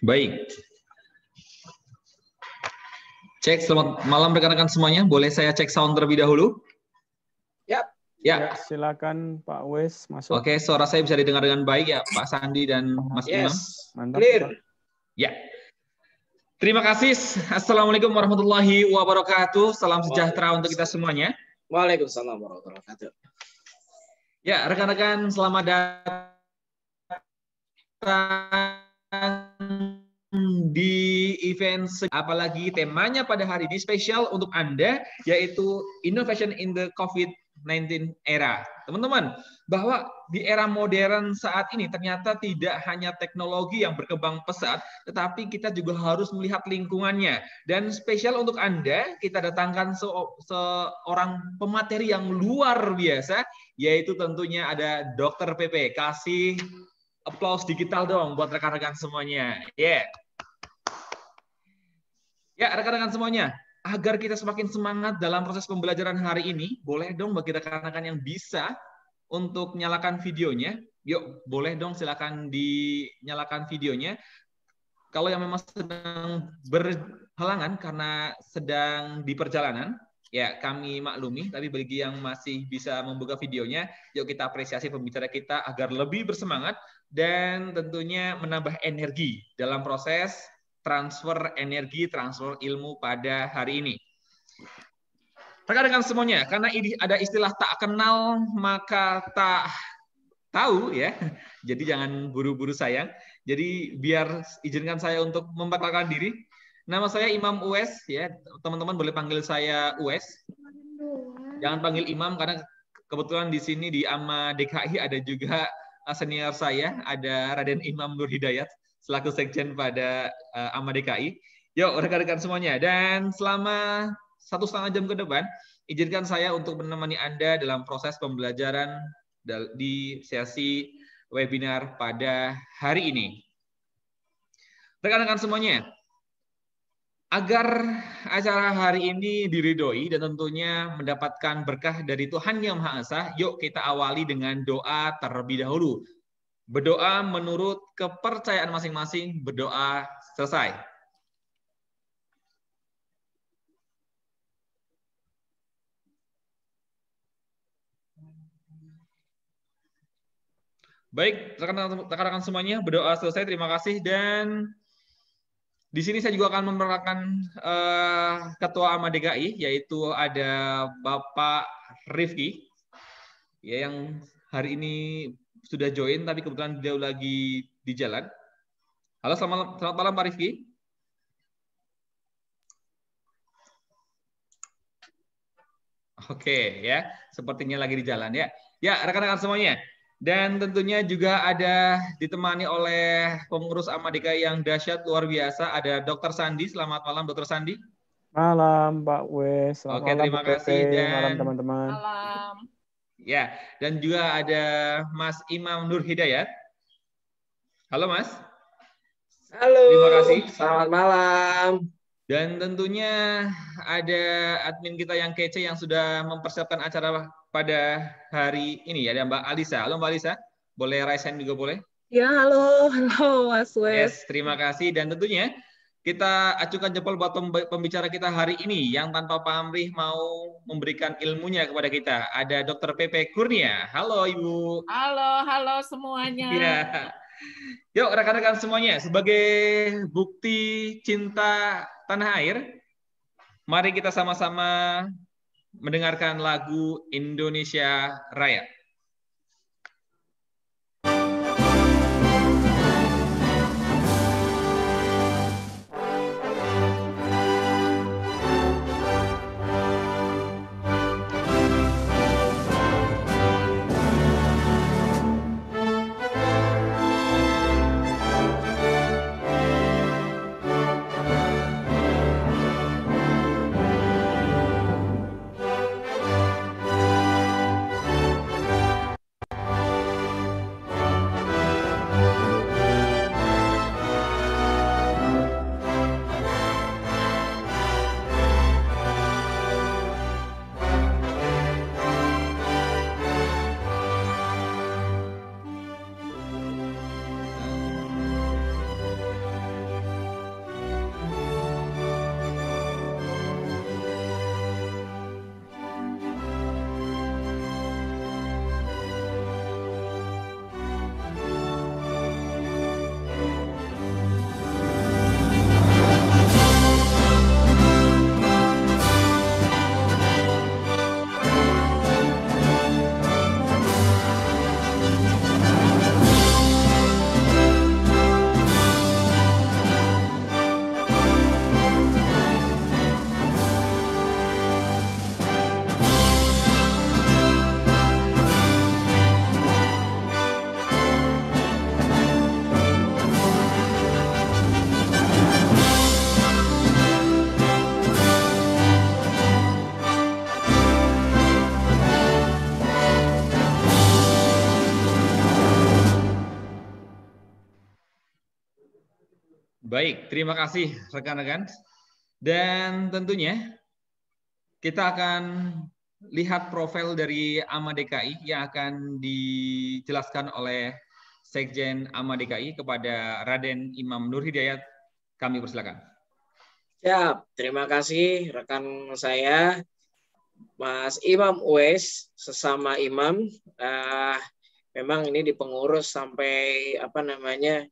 Baik. Cek, selamat malam rekan-rekan semuanya. Boleh saya cek sound terlebih dahulu? Yap. Ya. Silakan Pak Wes masuk. Oke, suara saya bisa didengar dengan baik ya Pak Sandi dan Mas Imam? Mantap. Clear. Pak. Ya. Terima kasih. Assalamualaikum warahmatullahi wabarakatuh. Salam sejahtera untuk kita semuanya. Waalaikumsalam warahmatullahi wabarakatuh. Ya, rekan-rekan selamat datang di event, apalagi temanya pada hari ini spesial untuk Anda, yaitu Innovation in the COVID-19 era. Teman-teman, bahwa di era modern saat ini ternyata tidak hanya teknologi yang berkembang pesat, tetapi kita juga harus melihat lingkungannya. Dan spesial untuk Anda, kita datangkan seorang pemateri yang luar biasa, yaitu tentunya ada Dr. PP. Kasih applause digital dong buat rekan-rekan semuanya. Yeah. Ya, rekan-rekan semuanya, agar kita semakin semangat dalam proses pembelajaran hari ini, boleh dong bagi rekan-rekan yang bisa untuk nyalakan videonya. Yuk, boleh dong silakan dinyalakan videonya. Kalau yang memang sedang berhalangan karena sedang di perjalanan, ya kami maklumi, tapi bagi yang masih bisa membuka videonya, yuk kita apresiasi pembicara kita agar lebih bersemangat dan tentunya menambah energi dalam proses transfer energi, transfer ilmu pada hari ini. Rekan-rekan semuanya, karena ini ada istilah tak kenal maka tak tahu ya. Jadi jangan buru-buru sayang. Jadi biar izinkan saya untuk memperkenalkan diri. Nama saya Imam Uwais ya. Teman-teman boleh panggil saya Uwais. Jangan panggil Imam karena kebetulan di sini di AMA DKI ada juga senior saya, ada Raden Imam Nur Hidayat selaku sekjen pada AMA DKI. Yuk rekan-rekan semuanya, dan selama 1,5 jam ke depan, izinkan saya untuk menemani Anda dalam proses pembelajaran di sesi webinar pada hari ini. Rekan-rekan semuanya, agar acara hari ini diridhoi dan tentunya mendapatkan berkah dari Tuhan Yang Maha Esa, yuk kita awali dengan doa terlebih dahulu. Berdoa menurut kepercayaan masing-masing, berdoa selesai. Baik, rekan-rekan semuanya, berdoa selesai, terima kasih. Dan di sini saya juga akan memperkenalkan Ketua AMA DKI, yaitu ada Bapak Rifki, ya, yang hari ini sudah join, tapi kebetulan dia lagi di jalan. Halo, selamat malam Pak Rifki. Oke, ya, sepertinya lagi di jalan ya. Ya, rekan-rekan semuanya. Dan tentunya juga ada ditemani oleh pengurus AMA DKI yang dahsyat luar biasa, ada Dr. Sandi. Selamat malam Dr. Sandi. Malam Pak Wes. Oke, terima kasih. Dan malam teman-teman. Malam. Ya, dan juga ada Mas Imam Nur Hidayat. Halo Mas. Halo. Terima kasih. Selamat malam. Dan tentunya ada admin kita yang kece yang sudah mempersiapkan acara pada hari ini, ya, ada Mbak Alisa. Halo Mbak Alisa, boleh raise hand juga boleh? Ya, halo Mas Wes. Yes, terima kasih. Dan tentunya kita acukan jempol buat pembicara kita hari ini yang tanpa pamrih mau memberikan ilmunya kepada kita. Ada Dr. PP Kurnia. Halo Ibu. Halo semuanya. Ya. Yuk rekan-rekan semuanya, sebagai bukti cinta tanah air, mari kita sama-sama mendengarkan lagu Indonesia Raya. Baik, terima kasih rekan-rekan. Dan tentunya kita akan lihat profil dari AMA DKI yang akan dijelaskan oleh Sekjen AMA DKI kepada Raden Imam Nur Hidayat. Kami persilakan. Siap, terima kasih rekan saya, Mas Imam Uwais, sesama imam. Memang ini di pengurus sampai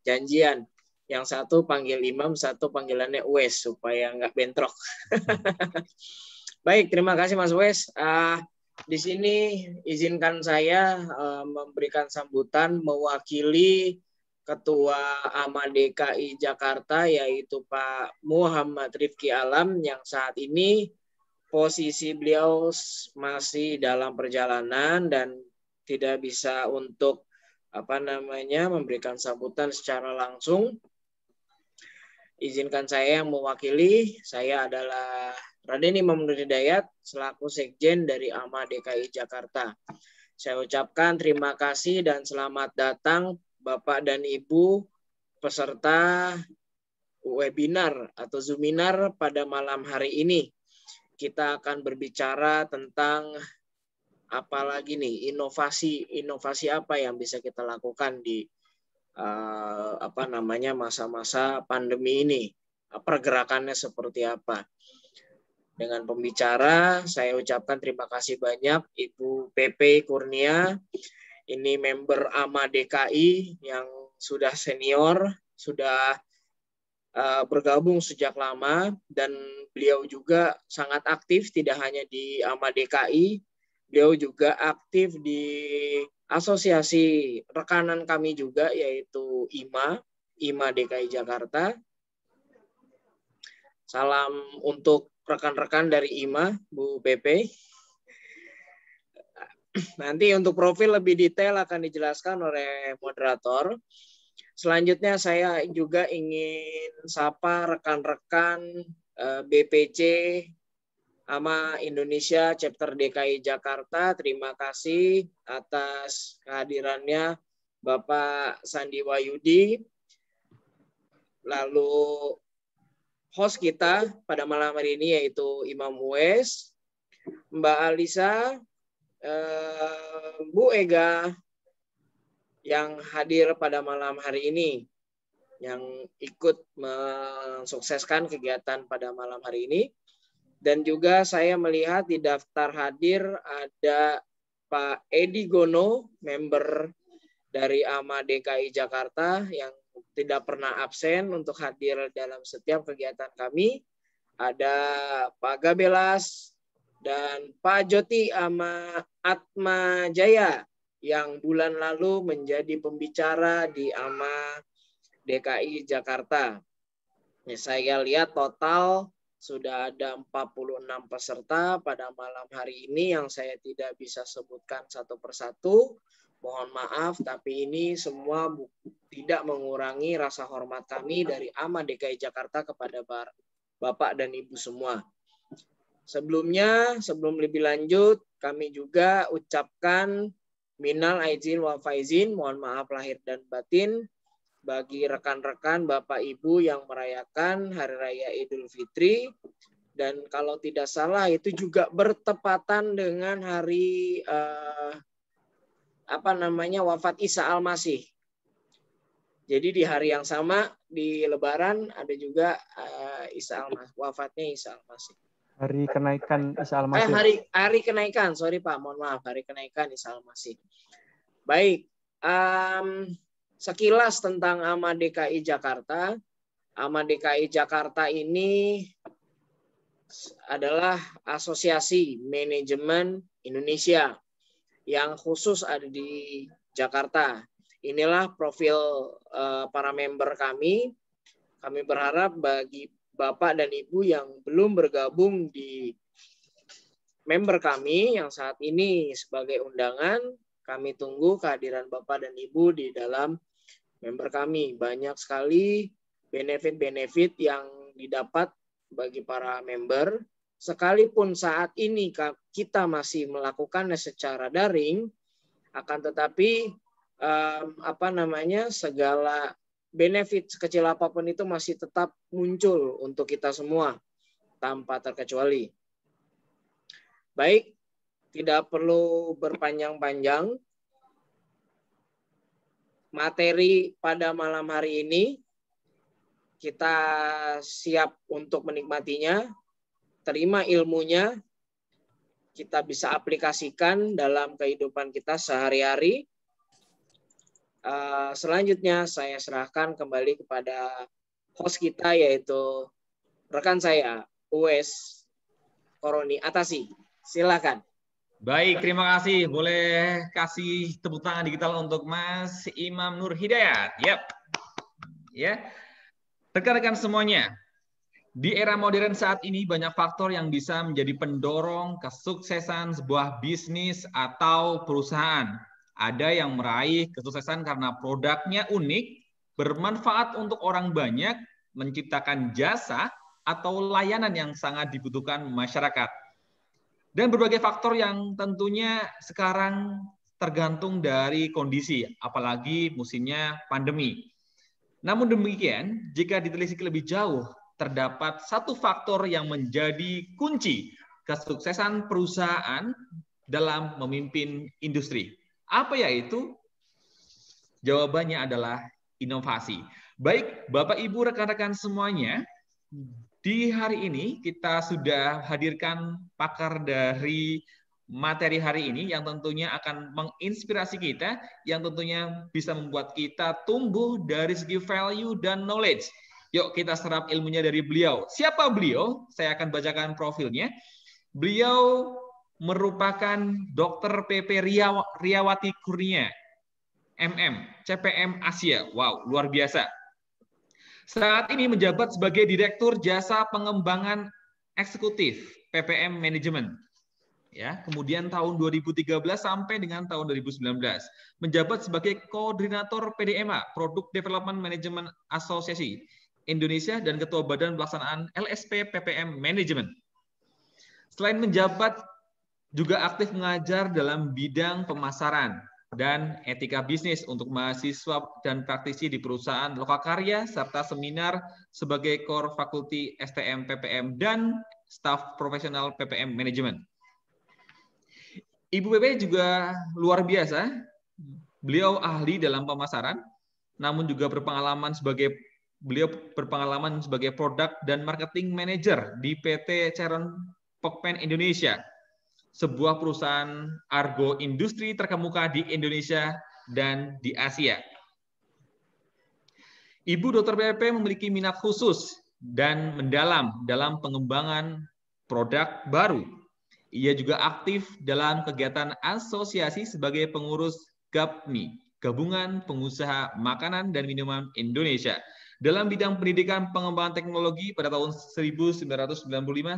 janjian. Yang satu panggil imam, satu panggilannya Uwais supaya nggak bentrok. Baik, terima kasih Mas Uwais. Di sini izinkan saya memberikan sambutan mewakili Ketua AMA DKI Jakarta, yaitu Pak Muhammad Rifki Alam, yang saat ini posisi beliau masih dalam perjalanan dan tidak bisa untuk memberikan sambutan secara langsung. Izinkan saya yang mewakili. Saya adalah Raden Imam Nur Hidayat selaku Sekjen dari AMA DKI Jakarta. Saya ucapkan terima kasih dan selamat datang Bapak dan Ibu peserta webinar atau Zoominar pada malam hari ini. Kita akan berbicara tentang apalagi nih, inovasi apa yang bisa kita lakukan di masa-masa pandemi ini. Pergerakannya seperti apa? Dengan pembicara, saya ucapkan terima kasih banyak Ibu PP Kurnia. Ini member AMA DKI yang sudah senior, sudah bergabung sejak lama, dan beliau juga sangat aktif tidak hanya di AMA DKI, beliau juga aktif di asosiasi rekanan kami juga, yaitu IMA DKI Jakarta. Salam untuk rekan-rekan dari IMA, Bu PP. Nanti untuk profil lebih detail akan dijelaskan oleh moderator. Selanjutnya saya juga ingin sapa rekan-rekan BPC AMA Indonesia Chapter DKI Jakarta. Terima kasih atas kehadirannya Bapak Sandi Wahyudi. Lalu host kita pada malam hari ini yaitu Imam Uwais, Mbak Alisa, Bu Ega yang hadir pada malam hari ini, yang ikut mensukseskan kegiatan pada malam hari ini. Dan juga saya melihat di daftar hadir ada Pak Edi Gono, member dari AMA DKI Jakarta yang tidak pernah absen untuk hadir dalam setiap kegiatan kami. Ada Pak Gabelas dan Pak Joti Atma Jaya yang bulan lalu menjadi pembicara di AMA DKI Jakarta. Saya lihat total sudah ada 46 peserta pada malam hari ini yang saya tidak bisa sebutkan satu persatu. Mohon maaf, tapi ini semua tidak mengurangi rasa hormat kami dari AMA DKI Jakarta kepada Bapak dan Ibu semua. Sebelum lebih lanjut, kami juga ucapkan minal aizin wal faizin, mohon maaf lahir dan batin bagi rekan-rekan Bapak Ibu yang merayakan Hari Raya Idul Fitri. Dan kalau tidak salah itu juga bertepatan dengan hari wafat Isa Al-Masih. Jadi di hari yang sama di Lebaran ada juga wafatnya Isa Al-Masih. Hari kenaikan Isa Al-Masih. Hari kenaikan, sorry Pak, mohon maaf, hari kenaikan Isa Al-Masih. Baik, sekilas tentang AMA DKI Jakarta. AMA DKI Jakarta ini adalah Asosiasi Manajemen Indonesia yang khusus ada di Jakarta. Inilah profil para member kami. Kami berharap bagi Bapak dan Ibu yang belum bergabung di member kami yang saat ini sebagai undangan, kami tunggu kehadiran Bapak dan Ibu di dalam member kami. Banyak sekali benefit-benefit yang didapat bagi para member. Sekalipun saat ini kita masih melakukannya secara daring, akan tetapi segala benefit sekecil apapun itu masih tetap muncul untuk kita semua tanpa terkecuali. Baik, tidak perlu berpanjang-panjang. Materi pada malam hari ini kita siap untuk menikmatinya, terima ilmunya, kita bisa aplikasikan dalam kehidupan kita sehari-hari. Selanjutnya saya serahkan kembali kepada host kita, yaitu rekan saya, Uwais Koroni Atasi. Silakan. Baik, terima kasih. Boleh kasih tepuk tangan digital untuk Mas Imam Nur Hidayat. Yap. Ya. Rekan-rekan semuanya, di era modern saat ini banyak faktor yang bisa menjadi pendorong kesuksesan sebuah bisnis atau perusahaan. Ada yang meraih kesuksesan karena produknya unik, bermanfaat untuk orang banyak, menciptakan jasa atau layanan yang sangat dibutuhkan masyarakat. Dan berbagai faktor yang tentunya sekarang tergantung dari kondisi, apalagi musimnya pandemi. Namun demikian, jika ditelisik lebih jauh, terdapat satu faktor yang menjadi kunci kesuksesan perusahaan dalam memimpin industri. Apa yaitu? Jawabannya adalah inovasi. Baik, Bapak Ibu, rekan-rekan semuanya, di hari ini kita sudah hadirkan pakar dari materi hari ini yang tentunya akan menginspirasi kita, yang tentunya bisa membuat kita tumbuh dari segi value dan knowledge. Yuk kita serap ilmunya dari beliau. Siapa beliau? Saya akan bacakan profilnya. Beliau merupakan Dr. PP Riyawati Kurnia, MM, CPM Asia. Wow, luar biasa. Saat ini menjabat sebagai Direktur Jasa Pengembangan Eksekutif PPM Management. Ya, kemudian tahun 2013 sampai dengan tahun 2019 menjabat sebagai Koordinator PDMA Product Development Management Associasi Indonesia dan Ketua Badan Pelaksanaan LSP PPM Management. Selain menjabat, juga aktif mengajar dalam bidang pemasaran dan etika bisnis untuk mahasiswa dan praktisi di perusahaan lokakarya serta seminar sebagai core fakulti STM PPM dan staf profesional PPM Management. Ibu PP juga luar biasa. Beliau ahli dalam pemasaran, namun juga berpengalaman sebagai produk dan marketing manager di PT Charon Pokpen Indonesia, sebuah perusahaan argo industri terkemuka di Indonesia dan di Asia. Ibu Dr. PP memiliki minat khusus dan mendalam dalam pengembangan produk baru. Ia juga aktif dalam kegiatan asosiasi sebagai pengurus GAPMI, Gabungan Pengusaha Makanan dan Minuman Indonesia, dalam bidang pendidikan pengembangan teknologi pada tahun 1995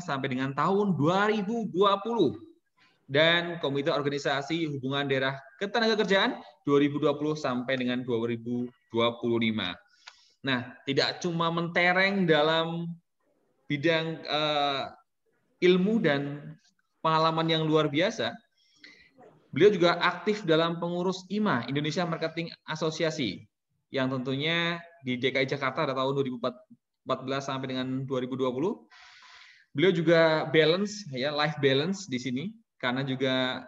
sampai dengan tahun 2020. Dan Komite Organisasi Hubungan Daerah Ketenagakerjaan 2020 sampai dengan 2025. Nah, tidak cuma mentereng dalam bidang ilmu dan pengalaman yang luar biasa, beliau juga aktif dalam pengurus IMA, Indonesia Marketing Association, yang tentunya di DKI Jakarta pada tahun 2014 sampai dengan 2020. Beliau juga balance, ya, life balance di sini, karena juga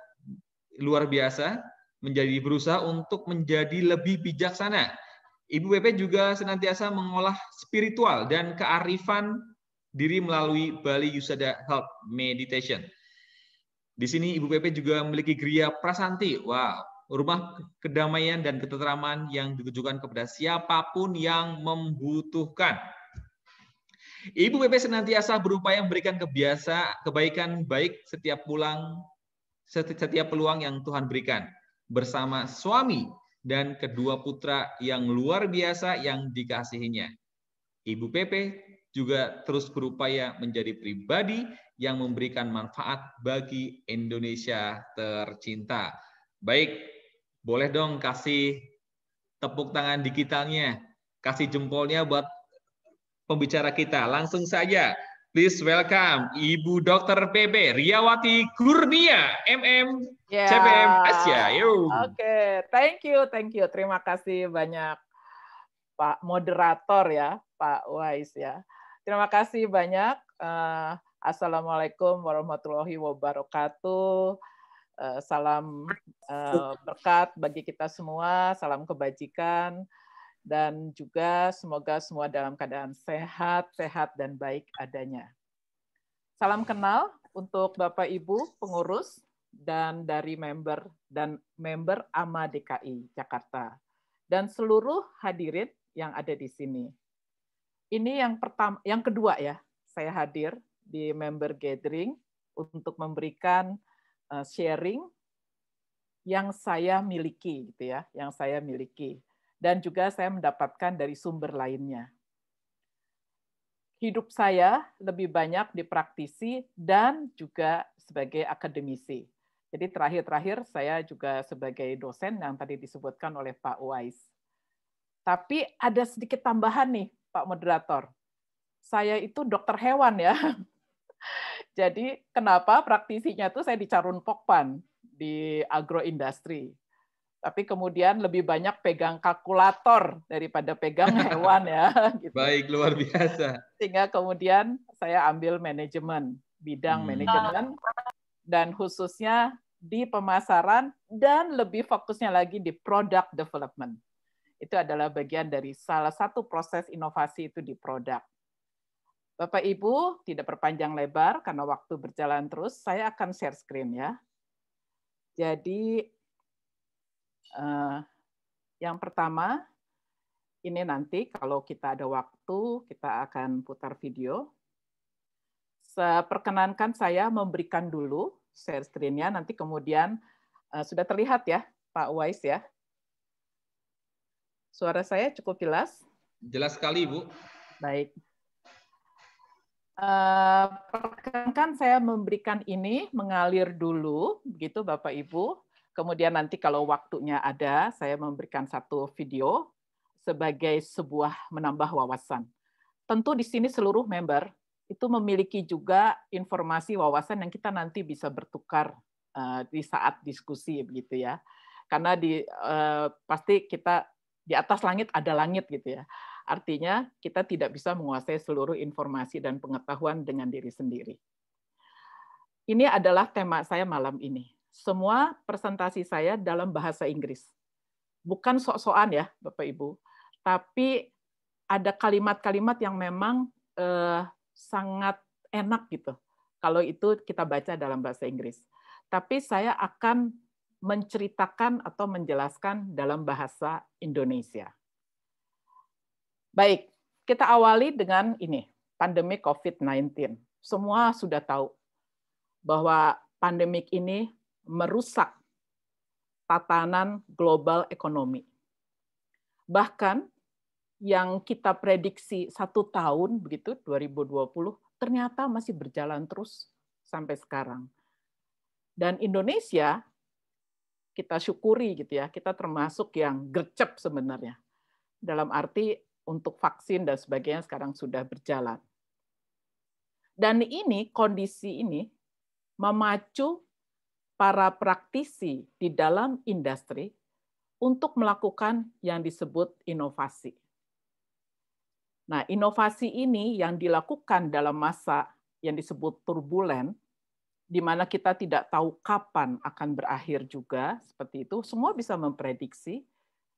luar biasa berusaha untuk menjadi lebih bijaksana. Ibu PP juga senantiasa mengolah spiritual dan kearifan diri melalui Bali Yusada Health Meditation. Di sini Ibu PP juga memiliki Gria Prasanti, wow, rumah kedamaian dan ketenteraman yang ditujukan kepada siapapun yang membutuhkan. Ibu PP senantiasa berupaya memberikan kebaikan baik setiap peluang yang Tuhan berikan, bersama suami dan kedua putra yang luar biasa yang dikasihinya. Ibu PP juga terus berupaya menjadi pribadi yang memberikan manfaat bagi Indonesia tercinta. Baik, boleh dong kasih tepuk tangan digitalnya, kasih jempolnya buat pembicara kita. Langsung saja, please welcome Ibu Dr. PP Riyawati Kurnia, MM, CPM Asia. Oke, thank you. Terima kasih banyak Pak Moderator ya, Pak Wais ya. Terima kasih banyak. Assalamualaikum warahmatullahi wabarakatuh. Salam berkat bagi kita semua, salam kebajikan, dan juga semoga semua dalam keadaan sehat, dan baik adanya. Salam kenal untuk Bapak Ibu pengurus dan dari member AMA DKI Jakarta dan seluruh hadirin yang ada di sini. Ini yang kedua ya, saya hadir di member gathering untuk memberikan sharing yang saya miliki gitu ya, dan juga saya mendapatkan dari sumber lainnya. Hidup saya lebih banyak di praktisi dan juga sebagai akademisi. Jadi terakhir saya juga sebagai dosen yang tadi disebutkan oleh Pak Wais. Tapi ada sedikit tambahan nih, Pak Moderator. Saya itu dokter hewan ya. Jadi kenapa praktisinya tuh saya di Carun Pokpan di agroindustri. Tapi kemudian lebih banyak pegang kalkulator daripada pegang hewan ya. Gitu. Baik, luar biasa. Sehingga kemudian saya ambil manajemen, bidang manajemen, dan khususnya di pemasaran, dan lebih fokusnya lagi di product development. Itu adalah bagian dari salah satu proses inovasi itu di produk. Bapak Ibu, tidak berpanjang lebar karena waktu berjalan terus, saya akan share screen ya. Jadi yang pertama, ini nanti kalau kita ada waktu, kita akan putar video. Perkenankan saya memberikan dulu share screen-nya, nanti kemudian sudah terlihat ya Pak Wais ya. Suara saya cukup jelas? Jelas sekali, Bu. Baik. Perkenankan saya memberikan ini mengalir dulu, begitu Bapak Ibu. Kemudian nanti kalau waktunya ada, saya memberikan satu video sebagai sebuah menambah wawasan. Tentu di sini seluruh member itu memiliki juga informasi wawasan yang kita nanti bisa bertukar di saat diskusi begitu ya. Karena pasti kita di atas langit ada langit gitu ya. Artinya kita tidak bisa menguasai seluruh informasi dan pengetahuan dengan diri sendiri. Ini adalah tema saya malam ini. Semua presentasi saya dalam bahasa Inggris. Bukan sok-sokan ya, Bapak Ibu. Tapi ada kalimat-kalimat yang memang sangat enak gitu. Kalau itu kita baca dalam bahasa Inggris. Tapi saya akan menceritakan atau menjelaskan dalam bahasa Indonesia. Baik, kita awali dengan ini, pandemi COVID-19. Semua sudah tahu bahwa pandemik ini merusak tatanan global ekonomi. Bahkan yang kita prediksi 1 tahun, begitu 2020, ternyata masih berjalan terus sampai sekarang. Dan Indonesia, kita syukuri gitu ya, kita termasuk yang gercep sebenarnya. Dalam arti untuk vaksin dan sebagainya sekarang sudah berjalan. Dan ini, kondisi ini memacu para praktisi di dalam industri untuk melakukan yang disebut inovasi. Nah, inovasi ini yang dilakukan dalam masa yang disebut turbulen, di mana kita tidak tahu kapan akan berakhir juga, seperti itu, semua bisa memprediksi,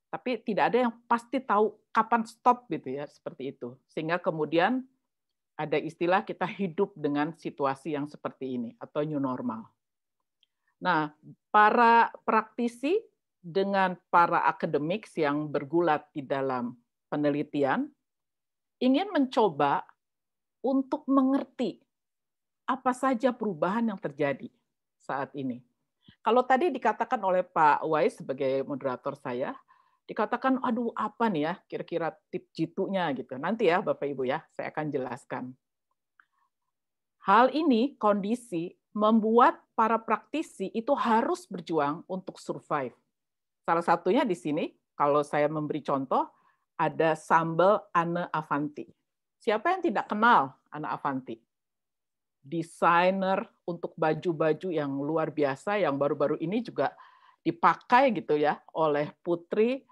tapi tidak ada yang pasti tahu kapan stop gitu ya, seperti itu. Sehingga kemudian ada istilah kita hidup dengan situasi yang seperti ini atau new normal. Nah, para praktisi dengan para akademik yang bergulat di dalam penelitian ingin mencoba untuk mengerti apa saja perubahan yang terjadi saat ini. Kalau tadi dikatakan oleh Pak Wais sebagai moderator saya, dikatakan, aduh apa nih ya kira-kira tip jitunya gitu. Nanti ya Bapak Ibu ya, saya akan jelaskan. Hal ini kondisi membuat para praktisi itu harus berjuang untuk survive. Salah satunya di sini, kalau saya memberi contoh, ada sambal Anne Avanti. Siapa yang tidak kenal Anne Avanti? Desainer untuk baju-baju yang luar biasa, yang baru-baru ini juga dipakai gitu ya oleh putri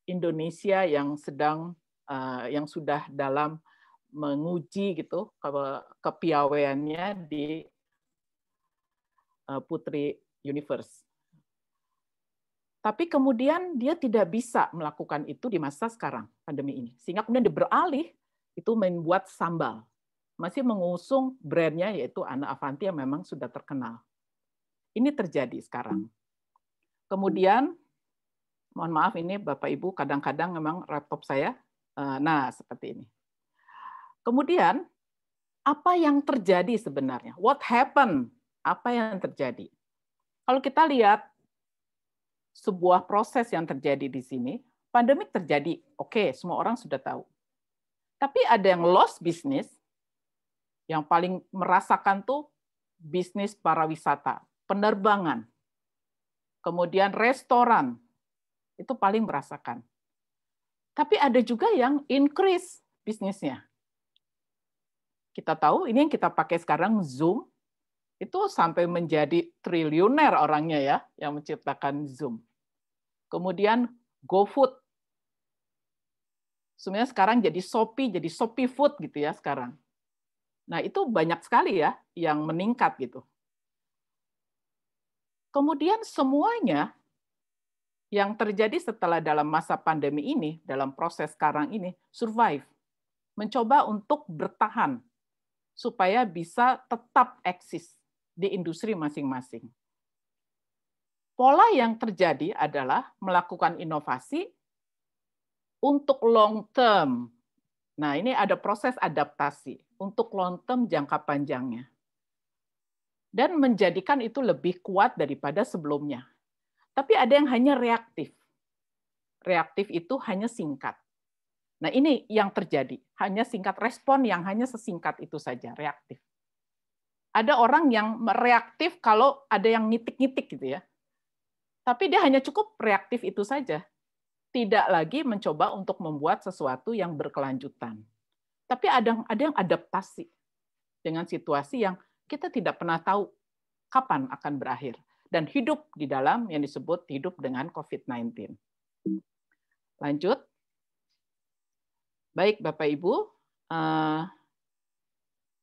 Indonesia yang sedang yang sudah dalam menguji gitu kepiawaiannya di Putri Universe. Tapi kemudian dia tidak bisa melakukan itu di masa sekarang pandemi ini, sehingga kemudian dia beralih itu membuat sambal, masih mengusung brandnya yaitu Ana Avanti yang memang sudah terkenal. Ini terjadi sekarang. Kemudian mohon maaf ini Bapak Ibu, kadang-kadang memang laptop saya, nah seperti ini. Kemudian, apa yang terjadi sebenarnya? What happened? Apa yang terjadi? Kalau kita lihat sebuah proses yang terjadi di sini, pandemik terjadi, oke, semua orang sudah tahu. Tapi ada yang lost business, yang paling merasakan tuh bisnis pariwisata, penerbangan, kemudian restoran, itu paling merasakan. Tapi ada juga yang increase bisnisnya. Kita tahu ini yang kita pakai sekarang Zoom, itu sampai menjadi triliuner orangnya ya yang menciptakan Zoom. Kemudian GoFood. Sebenarnya sekarang jadi Shopee Food gitu ya sekarang. Nah, itu banyak sekali ya yang meningkat gitu. Kemudian semuanya yang terjadi setelah dalam masa pandemi ini, dalam proses sekarang ini, survive. Mencoba untuk bertahan supaya bisa tetap eksis di industri masing-masing. Pola yang terjadi adalah melakukan inovasi untuk long term. Nah, ini ada proses adaptasi untuk long term jangka panjangnya. Dan menjadikan itu lebih kuat daripada sebelumnya. Tapi ada yang hanya reaktif. Reaktif itu hanya singkat. Nah, ini yang terjadi. Hanya singkat, respon yang hanya sesingkat itu saja, reaktif. Ada orang yang reaktif kalau ada yang ngitik-ngitik gitu ya. Tapi dia hanya cukup reaktif itu saja. Tidak lagi mencoba untuk membuat sesuatu yang berkelanjutan. Tapi ada yang adaptasi dengan situasi yang kita tidak pernah tahu kapan akan berakhir. Dan hidup di dalam yang disebut hidup dengan COVID-19. Lanjut. Baik, Bapak Ibu,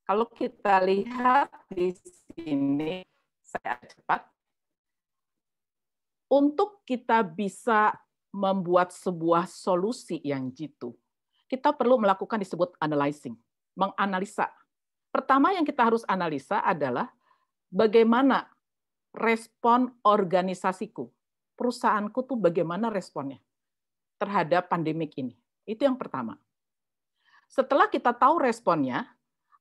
kalau kita lihat di sini, saya cepat, untuk kita bisa membuat sebuah solusi yang jitu, kita perlu melakukan disebut analyzing, menganalisa. Pertama yang kita harus analisa adalah bagaimana respon organisasiku, perusahaanku tuh bagaimana responnya terhadap pandemik ini. Itu yang pertama. Setelah kita tahu responnya,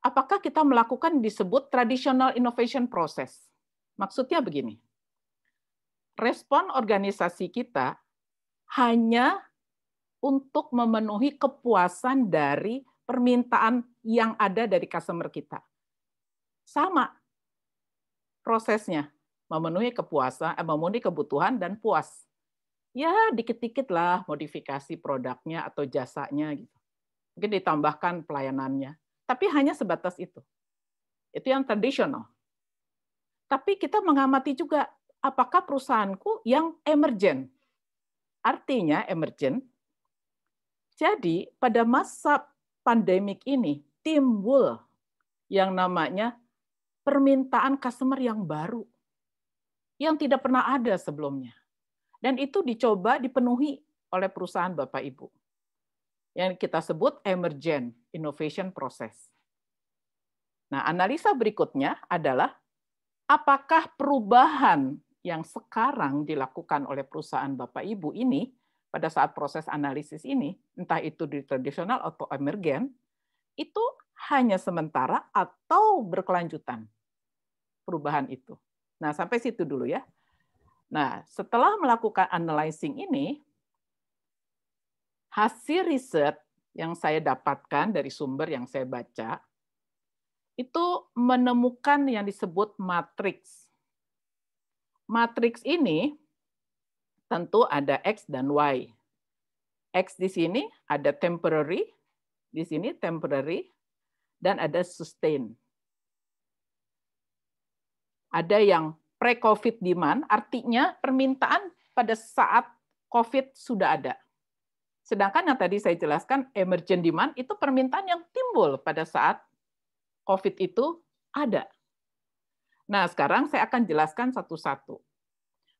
apakah kita melakukan disebut traditional innovation process? Maksudnya begini, respon organisasi kita hanya untuk memenuhi kepuasan dari permintaan yang ada dari customer kita. Sama prosesnya, memenuhi kepuasan, memenuhi kebutuhan dan puas. Ya, dikit-dikit lah modifikasi produknya atau jasanya gitu. Mungkin ditambahkan pelayanannya. Tapi hanya sebatas itu. Itu yang tradisional. Tapi kita mengamati juga apakah perusahaanku yang emergent. Artinya emergent. Jadi pada masa pandemik ini timbul yang namanya permintaan customer yang baru. Yang tidak pernah ada sebelumnya. Dan itu dicoba dipenuhi oleh perusahaan Bapak Ibu. Yang kita sebut emergent innovation process. Nah, analisa berikutnya adalah apakah perubahan yang sekarang dilakukan oleh perusahaan Bapak Ibu ini pada saat proses analisis ini, entah itu di tradisional atau emergent, itu hanya sementara atau berkelanjutan perubahan itu. Nah, sampai situ dulu ya. Nah, setelah melakukan analyzing ini, hasil riset yang saya dapatkan dari sumber yang saya baca, itu menemukan yang disebut matriks. Matriks ini tentu ada X dan Y. X di sini ada temporary, di sini temporary, dan ada sustain. Ada yang pre-COVID demand, artinya permintaan pada saat COVID sudah ada. Sedangkan yang tadi saya jelaskan, emergent demand itu permintaan yang timbul pada saat COVID itu ada. Nah, sekarang saya akan jelaskan satu-satu.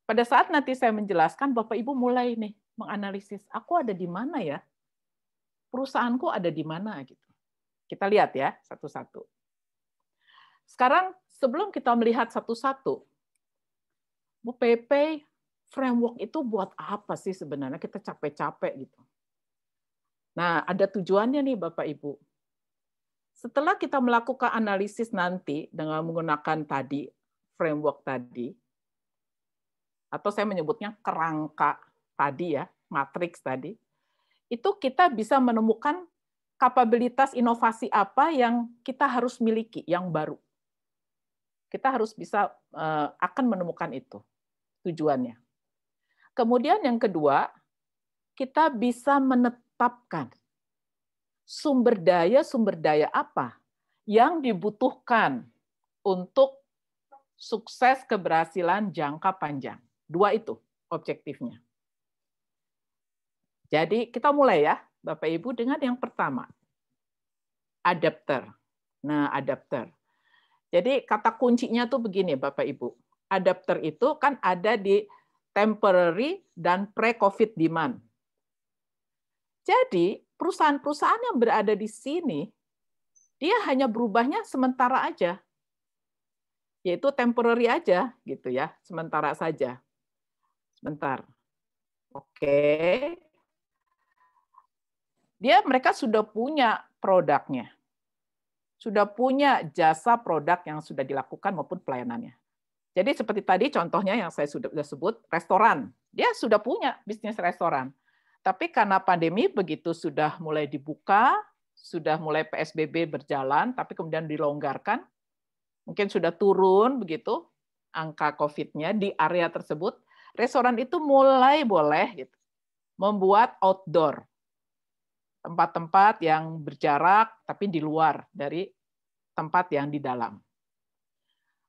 Pada saat nanti saya menjelaskan, Bapak Ibu mulai nih menganalisis, aku ada di mana ya? Perusahaanku ada di mana gitu. Kita lihat ya satu-satu. Sekarang sebelum kita melihat satu-satu, Bu Pepe, framework itu buat apa sih sebenarnya? Kita capek-capek gitu. Nah, ada tujuannya nih Bapak Ibu. Setelah kita melakukan analisis nanti dengan menggunakan tadi framework tadi, atau saya menyebutnya kerangka tadi ya, matriks tadi, itu kita bisa menemukan kapabilitas inovasi apa yang kita harus miliki, yang baru. Kita harus bisa akan menemukan itu tujuannya. Kemudian yang kedua, kita bisa menetapkan sumber daya apa yang dibutuhkan untuk sukses keberhasilan jangka panjang. Dua itu objektifnya. Jadi kita mulai ya, Bapak Ibu, dengan yang pertama. Adapter. Nah, adapter. Jadi kata kuncinya tuh begini, Bapak Ibu. Adapter itu kan ada di temporary dan pre-COVID demand. Jadi perusahaan-perusahaan yang berada di sini, dia hanya berubahnya sementara aja. Yaitu temporary aja, gitu ya, sementara saja. Sebentar. Oke. Mereka sudah punya produknya. Sudah punya jasa produk yang sudah dilakukan maupun pelayanannya. Jadi seperti tadi contohnya yang saya sudah sebut, restoran. Dia sudah punya bisnis restoran. Tapi karena pandemi begitu sudah mulai dibuka, sudah mulai PSBB berjalan, tapi kemudian dilonggarkan, mungkin sudah turun begitu angka COVID-nya di area tersebut, restoran itu mulai boleh gitu, membuat outdoor. Tempat-tempat yang berjarak tapi di luar dari tempat yang di dalam.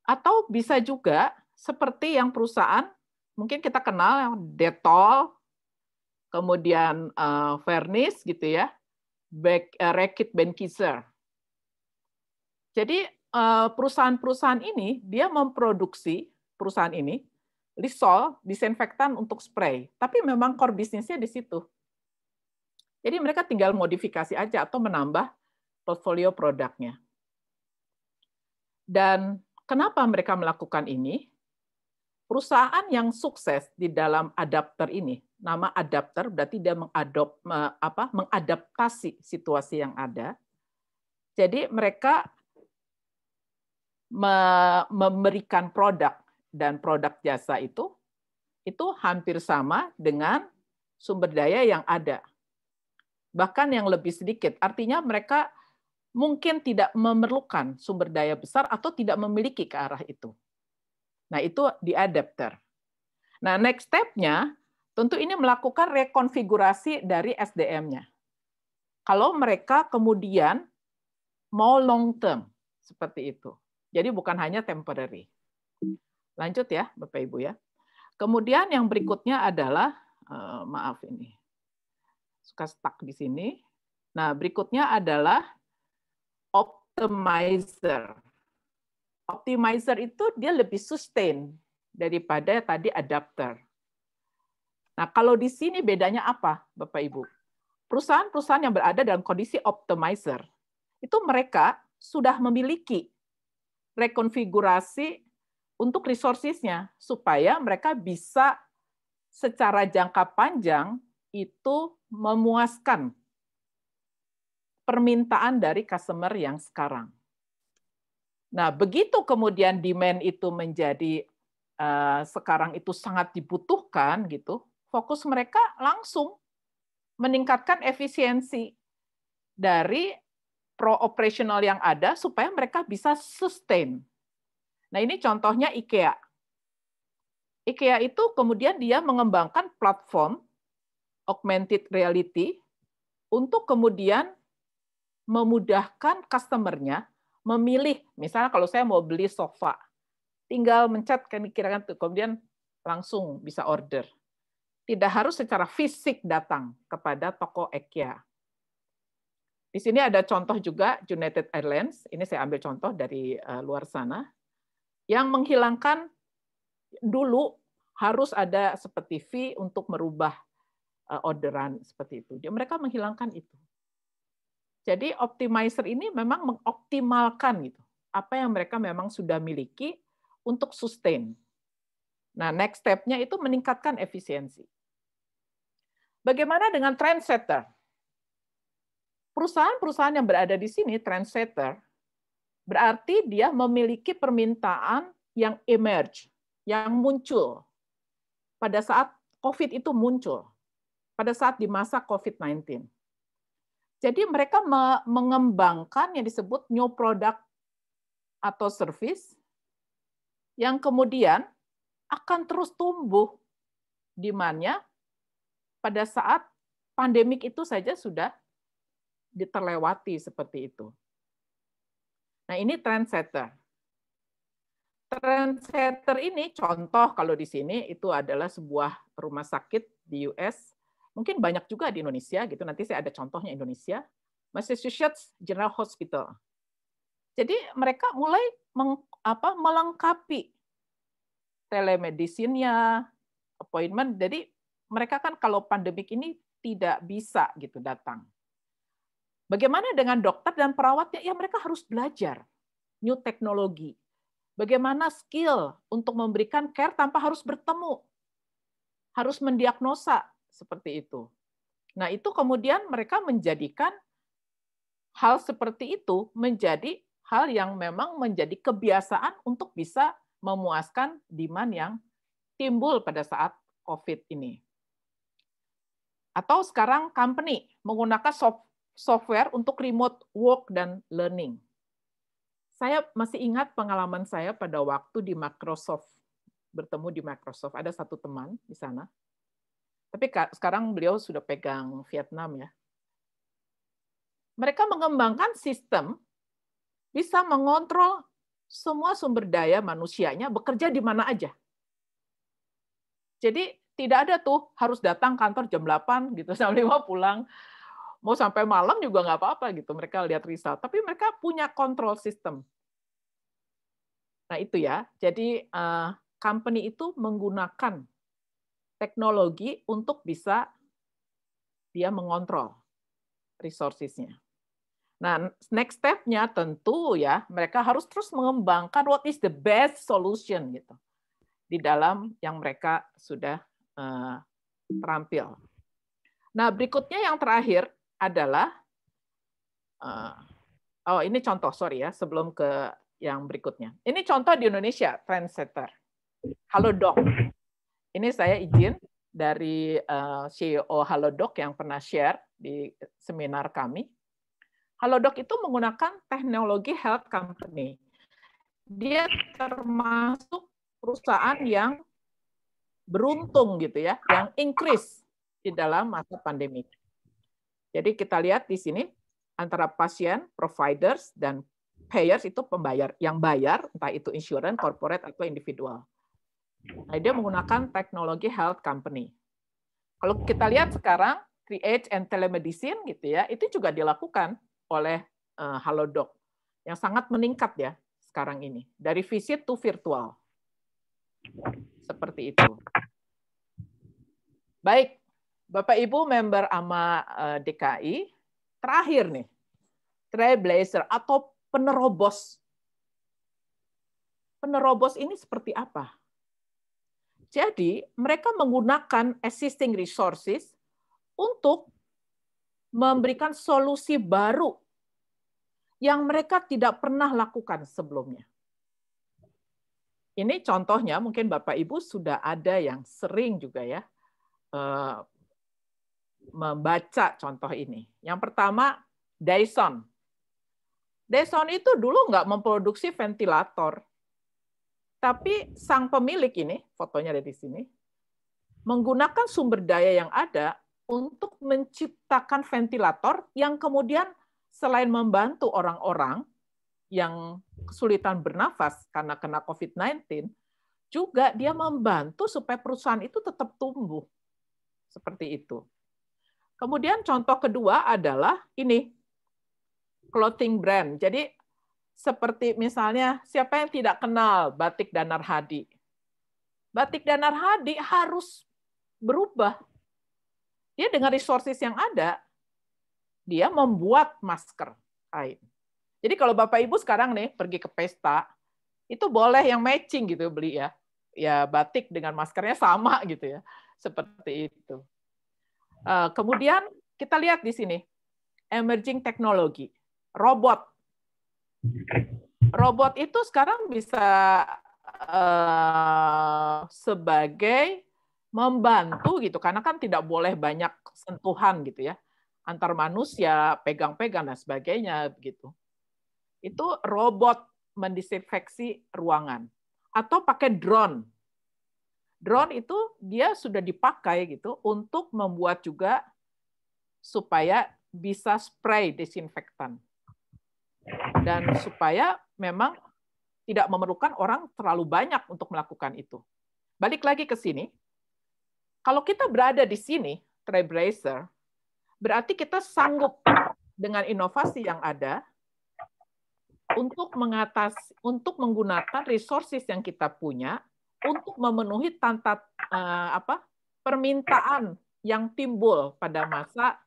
Atau bisa juga seperti yang perusahaan mungkin kita kenal yang Dettol, kemudian Vernis gitu ya, Reckitt Benckiser. Jadi perusahaan-perusahaan ini dia memproduksi perusahaan ini Lysol, disinfektan untuk spray, tapi memang core bisnisnya di situ. Jadi mereka tinggal modifikasi aja atau menambah portfolio produknya. Dan kenapa mereka melakukan ini? Perusahaan yang sukses di dalam adapter ini, nama adapter berarti dia mengadaptasi situasi yang ada. Jadi mereka memberikan produk dan produk jasa itu hampir sama dengan sumber daya yang ada. Bahkan yang lebih sedikit. Artinya mereka mungkin tidak memerlukan sumber daya besar atau tidak memiliki ke arah itu. Nah, itu di adapter. Nah, next step-nya tentu ini melakukan rekonfigurasi dari SDM-nya. Kalau mereka kemudian mau long term, seperti itu. Jadi bukan hanya temporary. Lanjut ya, Bapak Ibu ya. Kemudian yang berikutnya adalah, maaf ini, suka stuck di sini. Nah, berikutnya adalah optimizer. Optimizer itu dia lebih sustain daripada tadi adapter. Nah, kalau di sini bedanya apa, Bapak Ibu? Perusahaan-perusahaan yang berada dalam kondisi optimizer, itu mereka sudah memiliki rekonfigurasi untuk resources-nya, supaya mereka bisa secara jangka panjang itu memuaskan permintaan dari customer yang sekarang. Nah, begitu kemudian demand itu menjadi sekarang itu sangat dibutuhkan gitu, fokus mereka langsung meningkatkan efisiensi dari pro-operational yang ada supaya mereka bisa sustain. Nah, ini contohnya IKEA. IKEA itu kemudian dia mengembangkan platform augmented reality untuk kemudian memudahkan customer-nya memilih, misalnya kalau saya mau beli sofa, tinggal mencet kan kira-kira kemudian langsung bisa order. tidak harus secara fisik datang kepada toko IKEA. Di sini ada contoh juga United Airlines, ini saya ambil contoh dari luar sana, yang menghilangkan dulu harus ada seperti fee untuk merubah orderan seperti itu. Mereka menghilangkan itu. Jadi optimizer ini memang mengoptimalkan gitu apa yang mereka memang sudah miliki untuk sustain. Nah, next step-nya itu meningkatkan efisiensi. Bagaimana dengan trendsetter? Perusahaan-perusahaan yang berada di sini, trendsetter, berarti dia memiliki permintaan yang emerge, yang muncul pada saat COVID itu muncul, pada saat di masa COVID-19. Jadi mereka mengembangkan yang disebut new product atau service yang kemudian akan terus tumbuh demand-nya pada saat pandemik itu saja sudah terlewati seperti itu. Nah, ini trendsetter. Trendsetter ini contoh kalau di sini itu adalah sebuah rumah sakit di US, mungkin banyak juga di Indonesia gitu. Nanti saya ada contohnya Indonesia, Massachusetts General Hospital. Jadi mereka mulai melengkapi telemedicine-nya, appointment. Jadi mereka kan kalau pandemik ini tidak bisa gitu datang. Bagaimana dengan dokter dan perawatnya? Ya mereka harus belajar new teknologi. Bagaimana skill untuk memberikan care tanpa harus bertemu. Harus mendiagnosa seperti itu. Nah, itu kemudian mereka menjadikan hal seperti itu menjadi hal yang memang menjadi kebiasaan untuk bisa memuaskan demand yang timbul pada saat COVID ini. Atau sekarang company menggunakan software untuk remote work dan learning. Saya masih ingat pengalaman saya pada waktu di Microsoft, bertemu di Microsoft. Ada satu teman di sana. Tapi sekarang beliau sudah pegang Vietnam ya. Mereka mengembangkan sistem bisa mengontrol semua sumber daya manusianya bekerja di mana aja. Jadi tidak ada tuh harus datang kantor jam 8 gitu, jam 5 pulang. Mau sampai malam juga nggak apa-apa gitu. Mereka lihat result. Tapi mereka punya control system. Nah itu ya. Jadi company itu menggunakan teknologi untuk bisa dia mengontrol resources-nya. Nah next step-nya tentu ya mereka harus terus mengembangkan what is the best solution gitu di dalam yang mereka sudah terampil. Nah berikutnya yang terakhir adalah ini contoh, sorry ya, sebelum ke yang berikutnya. Ini contoh di Indonesia, trendsetter. Halodoc. Ini saya izin dari CEO Halodoc yang pernah share di seminar kami. Halodoc itu menggunakan teknologi health company. Dia termasuk perusahaan yang beruntung gitu ya, yang increase di dalam masa pandemi. Jadi kita lihat di sini antara pasien, providers, dan payers itu pembayar. Yang bayar, entah itu insurance, corporate, atau individual. Nah, dia menggunakan teknologi health company. Kalau kita lihat sekarang, Create and Telemedicine, gitu ya, itu juga dilakukan oleh Halodoc. Yang sangat meningkat ya sekarang ini. Dari visit to virtual. Seperti itu. Baik. Bapak Ibu member AMA DKI, terakhir nih, trailblazer atau penerobos. Penerobos ini seperti apa? Jadi mereka menggunakan existing resources untuk memberikan solusi baru yang mereka tidak pernah lakukan sebelumnya. Ini contohnya mungkin Bapak Ibu sudah ada yang sering juga ya membaca contoh ini. Yang pertama, Dyson. Dyson itu dulu nggak memproduksi ventilator. Tapi sang pemilik ini, fotonya ada di sini, menggunakan sumber daya yang ada untuk menciptakan ventilator yang kemudian selain membantu orang-orang yang kesulitan bernafas karena kena COVID-19, juga dia membantu supaya perusahaan itu tetap tumbuh. Seperti itu. Kemudian contoh kedua adalah ini, clothing brand. Jadi seperti misalnya, siapa yang tidak kenal Batik dan Narhadi? Batik dan Narhadi harus berubah. Dia dengan resources yang ada, dia membuat masker kain. Jadi kalau Bapak Ibu sekarang nih pergi ke pesta, itu boleh yang matching gitu beli ya. Ya batik dengan maskernya sama gitu ya. Seperti itu. Kemudian kita lihat di sini, emerging technology, robot. Robot itu sekarang bisa sebagai membantu gitu, karena kan tidak boleh banyak sentuhan gitu ya, antar manusia, pegang-pegang dan sebagainya gitu. Itu robot mendisinfeksi ruangan atau pakai drone. Drone itu dia sudah dipakai gitu untuk membuat juga supaya bisa spray desinfektan. Dan supaya memang tidak memerlukan orang terlalu banyak untuk melakukan itu. Balik lagi ke sini. Kalau kita berada di sini, Trailblazer, berarti kita sanggup dengan inovasi yang ada untuk menggunakan resources yang kita punya untuk memenuhi permintaan yang timbul pada masa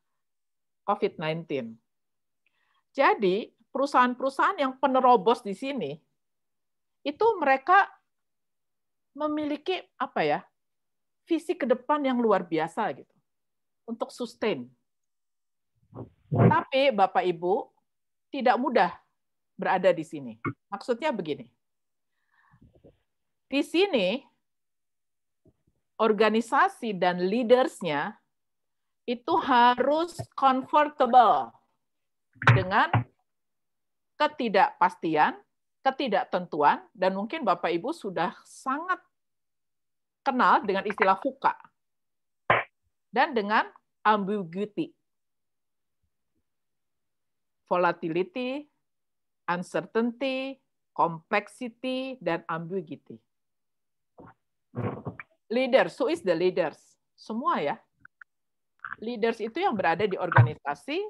COVID-19. Jadi, perusahaan-perusahaan yang penerobos di sini, itu mereka memiliki visi ke depan yang luar biasa gitu, untuk sustain. Tapi, Bapak Ibu, tidak mudah berada di sini. Maksudnya begini, di sini, organisasi dan leaders-nya itu harus comfortable dengan ketidakpastian, ketidaktentuan, dan mungkin Bapak Ibu sudah sangat kenal dengan istilah VUCA, dan dengan ambiguity, volatility, uncertainty, complexity, dan ambiguity. Leaders, who is the leaders? Semua ya. Leaders itu yang berada di organisasi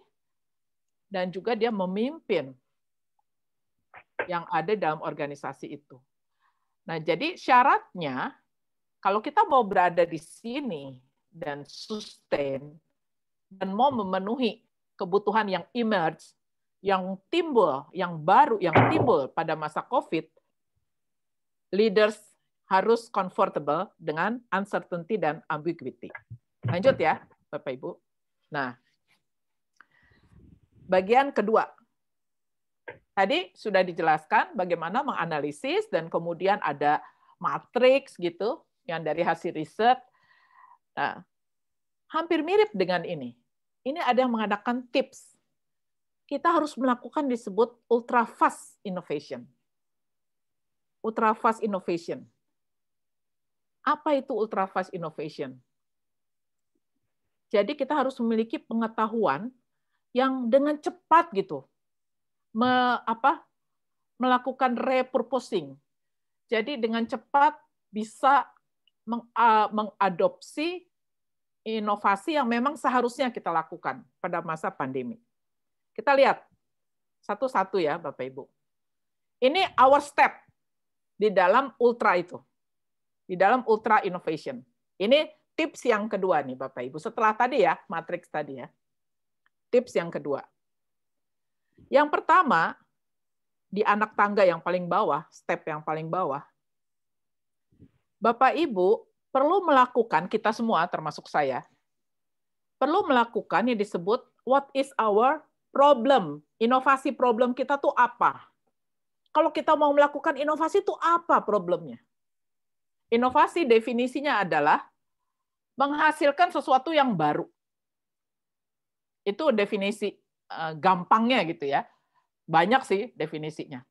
dan juga dia memimpin yang ada dalam organisasi itu. Nah, jadi syaratnya kalau kita mau berada di sini dan sustain dan mau memenuhi kebutuhan yang emerge, yang timbul, yang baru, yang timbul pada masa COVID, leaders harus comfortable dengan uncertainty dan ambiguity. Lanjut ya, Bapak Ibu. Nah, bagian kedua. Tadi sudah dijelaskan bagaimana menganalisis dan kemudian ada matriks gitu yang dari hasil riset. Nah, hampir mirip dengan ini. Ini ada yang mengadakan tips. Kita harus melakukan disebut ultra fast innovation. Ultra fast innovation. Apa itu ultra fast innovation? Jadi kita harus memiliki pengetahuan yang dengan cepat gitu melakukan repurposing. Jadi dengan cepat bisa mengadopsi inovasi yang memang seharusnya kita lakukan pada masa pandemi. Kita lihat satu-satu ya, Bapak Ibu. Ini our step di dalam ultra itu. Di dalam ultra innovation. Ini tips yang kedua nih, Bapak Ibu. Setelah tadi ya, matriks tadi ya. Tips yang kedua. Yang pertama, di anak tangga yang paling bawah, step yang paling bawah, Bapak Ibu perlu melakukan, kita semua termasuk saya, perlu melakukan yang disebut what is our problem. Inovasi problem kita tuh apa? Kalau kita mau melakukan inovasi itu apa problemnya? Inovasi definisinya adalah menghasilkan sesuatu yang baru. Itu definisi gampangnya gitu ya. Banyak sih definisinya.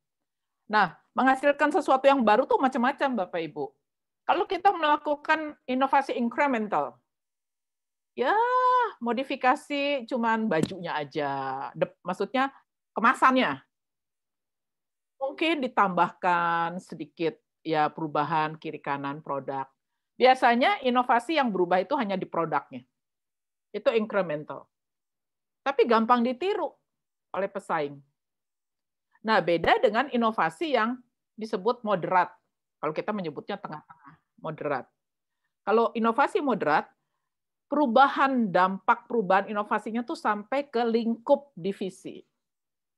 Nah, menghasilkan sesuatu yang baru tuh macam-macam Bapak Ibu. Kalau kita melakukan inovasi incremental, ya modifikasi cuman bajunya aja, maksudnya kemasannya. Mungkin ditambahkan sedikit ya perubahan kiri kanan produk. Biasanya inovasi yang berubah itu hanya di produknya. Itu incremental. Tapi gampang ditiru oleh pesaing. Nah, beda dengan inovasi yang disebut moderat. Kalau kita menyebutnya tengah-tengah, moderat. Kalau inovasi moderat, dampak perubahan inovasinya tuh sampai ke lingkup divisi.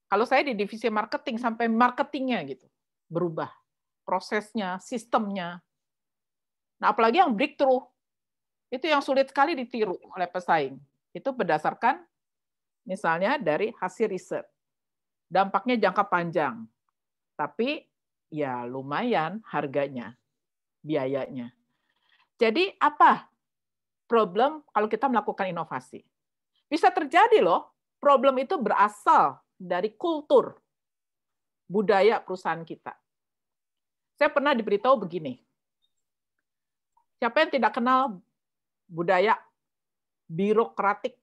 Kalau saya di divisi marketing, sampai marketingnya gitu, berubah. Prosesnya, sistemnya. Nah, apalagi yang breakthrough, itu yang sulit sekali ditiru oleh pesaing. Itu berdasarkan misalnya dari hasil riset. Dampaknya jangka panjang. Tapi ya lumayan harganya, biayanya. Jadi apa problem kalau kita melakukan inovasi? Bisa terjadi loh, problem itu berasal dari kultur, budaya perusahaan kita. Saya pernah diberitahu begini, siapa yang tidak kenal budaya birokratik?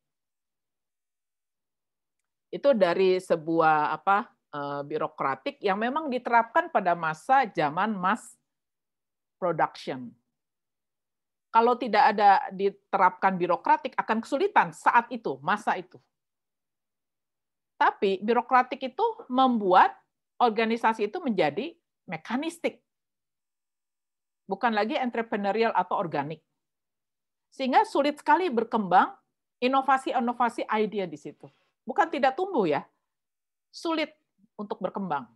Itu dari sebuah birokratik yang memang diterapkan pada masa zaman mass production. Kalau tidak ada diterapkan birokratik akan kesulitan saat itu, masa itu. Tapi birokratik itu membuat organisasi itu menjadi mekanistik. Bukan lagi entrepreneurial atau organik. Sehingga sulit sekali berkembang inovasi-inovasi ide di situ. Bukan tidak tumbuh ya, sulit untuk berkembang.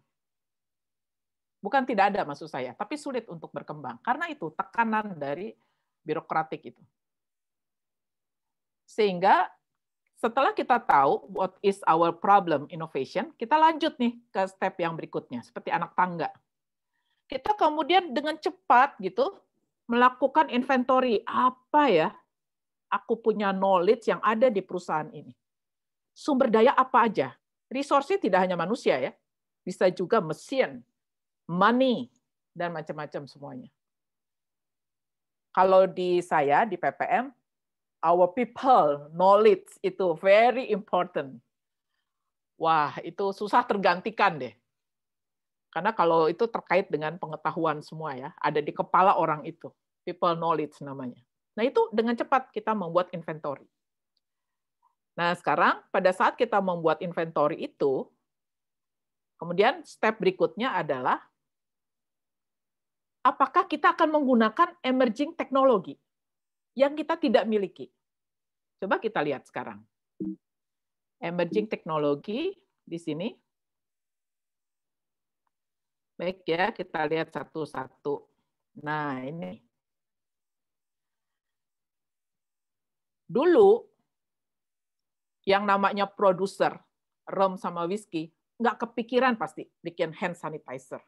Bukan tidak ada maksud saya, tapi sulit untuk berkembang. Karena itu tekanan dari birokratik itu. Sehingga setelah kita tahu what is our problem innovation, kita lanjut nih ke step yang berikutnya, seperti anak tangga. Kita kemudian dengan cepat gitu melakukan inventory, apa ya aku punya knowledge yang ada di perusahaan ini. Sumber daya apa aja? Resource-nya tidak hanya manusia ya, bisa juga mesin, money, dan macam-macam semuanya. Kalau di saya, di PPM, our people, knowledge itu very important. Wah, itu susah tergantikan deh. Karena kalau itu terkait dengan pengetahuan semua ya, ada di kepala orang itu. People knowledge namanya. Nah itu dengan cepat kita membuat inventory. Nah, sekarang pada saat kita membuat inventory itu, kemudian step berikutnya adalah apakah kita akan menggunakan emerging teknologi yang kita tidak miliki. Coba kita lihat sekarang. Emerging teknologi di sini. Baik ya, kita lihat satu-satu. Nah, ini. Dulu yang namanya produser rum sama whisky nggak kepikiran pasti bikin hand sanitizer.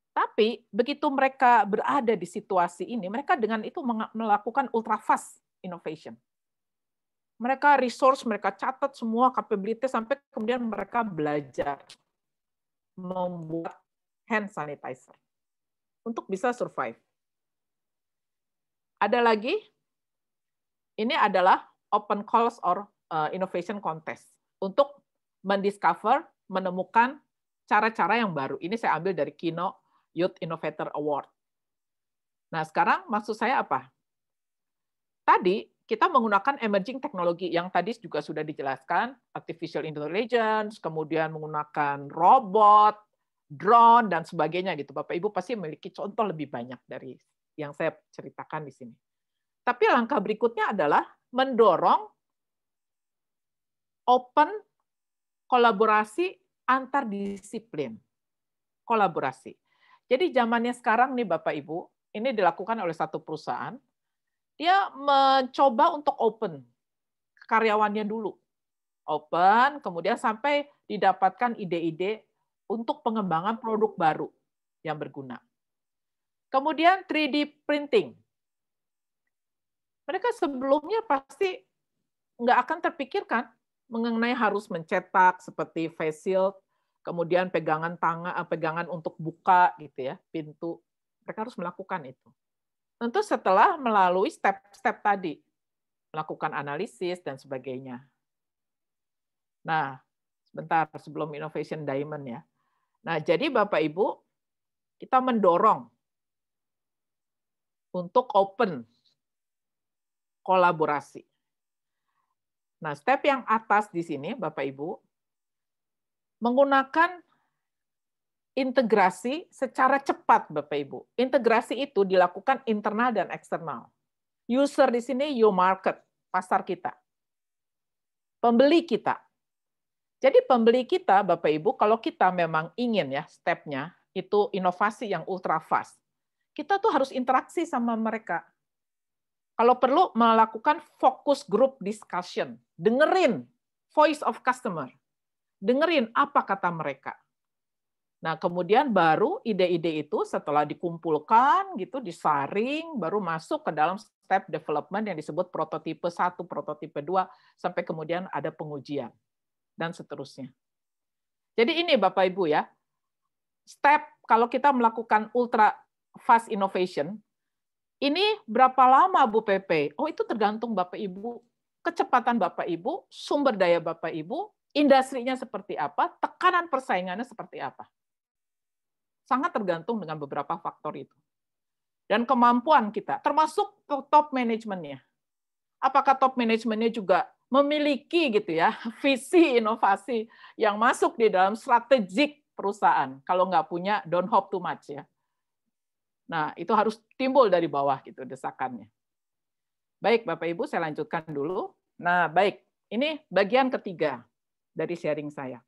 Tapi begitu mereka berada di situasi ini, mereka dengan itu melakukan ultra fast innovation. Mereka resource, mereka catat semua capability sampai kemudian mereka belajar membuat hand sanitizer untuk bisa survive. Ada lagi, ini adalah open calls or innovation contest untuk mendiscover, menemukan cara-cara yang baru. Ini saya ambil dari Kino Youth Innovator Award. Nah, sekarang maksud saya apa? Tadi kita menggunakan emerging teknologi yang tadi juga sudah dijelaskan, artificial intelligence, kemudian menggunakan robot, drone, dan sebagainya gitu. Bapak Ibu pasti memiliki contoh lebih banyak dari yang saya ceritakan di sini. Tapi langkah berikutnya adalah mendorong open kolaborasi antar disiplin. Kolaborasi. Jadi zamannya sekarang nih Bapak Ibu, ini dilakukan oleh satu perusahaan, dia mencoba untuk open karyawannya dulu. Open, kemudian sampai didapatkan ide-ide untuk pengembangan produk baru yang berguna. Kemudian 3D printing. Mereka sebelumnya pasti nggak akan terpikirkan mengenai harus mencetak seperti face shield, kemudian pegangan tangan, pegangan untuk buka gitu ya, pintu. Mereka harus melakukan itu. Tentu setelah melalui step-step tadi, melakukan analisis dan sebagainya. Nah, sebentar sebelum Innovation Diamond ya. Nah, jadi Bapak Ibu, kita mendorong untuk open kolaborasi. Nah, step yang atas di sini, Bapak Ibu, menggunakan integrasi secara cepat, Bapak Ibu. Integrasi itu dilakukan internal dan eksternal. User di sini, your market, pasar kita. Pembeli kita. Jadi pembeli kita, Bapak Ibu, kalau kita memang ingin ya stepnya, itu inovasi yang ultra fast, kita tuh harus interaksi sama mereka. Kalau perlu melakukan focus group discussion, dengerin voice of customer, dengerin apa kata mereka. Nah, kemudian baru ide-ide itu setelah dikumpulkan, gitu, disaring, baru masuk ke dalam step development yang disebut prototipe 1, prototipe 2, sampai kemudian ada pengujian, dan seterusnya. Jadi ini Bapak Ibu ya, step kalau kita melakukan ultra fast innovation, ini berapa lama Bu Pepe? Oh, itu tergantung Bapak Ibu, kecepatan Bapak Ibu, sumber daya Bapak Ibu, industrinya seperti apa, tekanan persaingannya seperti apa. Sangat tergantung dengan beberapa faktor itu. Dan kemampuan kita, termasuk top manajemennya. Apakah top manajemennya juga memiliki gitu ya visi inovasi yang masuk di dalam strategik perusahaan? Kalau nggak punya, don't hope too much ya. Nah, itu harus timbul dari bawah gitu desakannya. Baik, Bapak Ibu, saya lanjutkan dulu. Nah, baik, ini bagian ketiga dari sharing saya.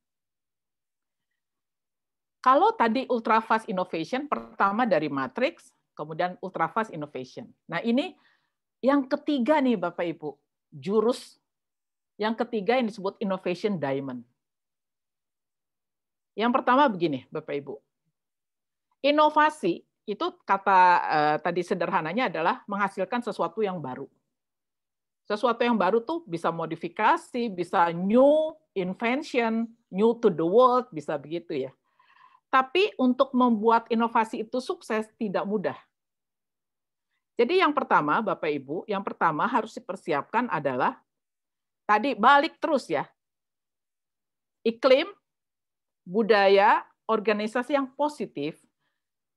Kalau tadi ultra fast innovation, pertama dari matrix, kemudian ultra fast innovation. Nah, ini yang ketiga nih Bapak Ibu, jurus yang ketiga yang disebut innovation diamond. Yang pertama begini Bapak Ibu, inovasi itu kata tadi sederhananya adalah menghasilkan sesuatu yang baru. Sesuatu yang baru tuh bisa modifikasi, bisa new invention, new to the world, bisa begitu ya. Tapi untuk membuat inovasi itu sukses tidak mudah. Jadi yang pertama, Bapak Ibu, yang pertama harus dipersiapkan adalah tadi balik terus ya. Iklim, budaya, organisasi yang positif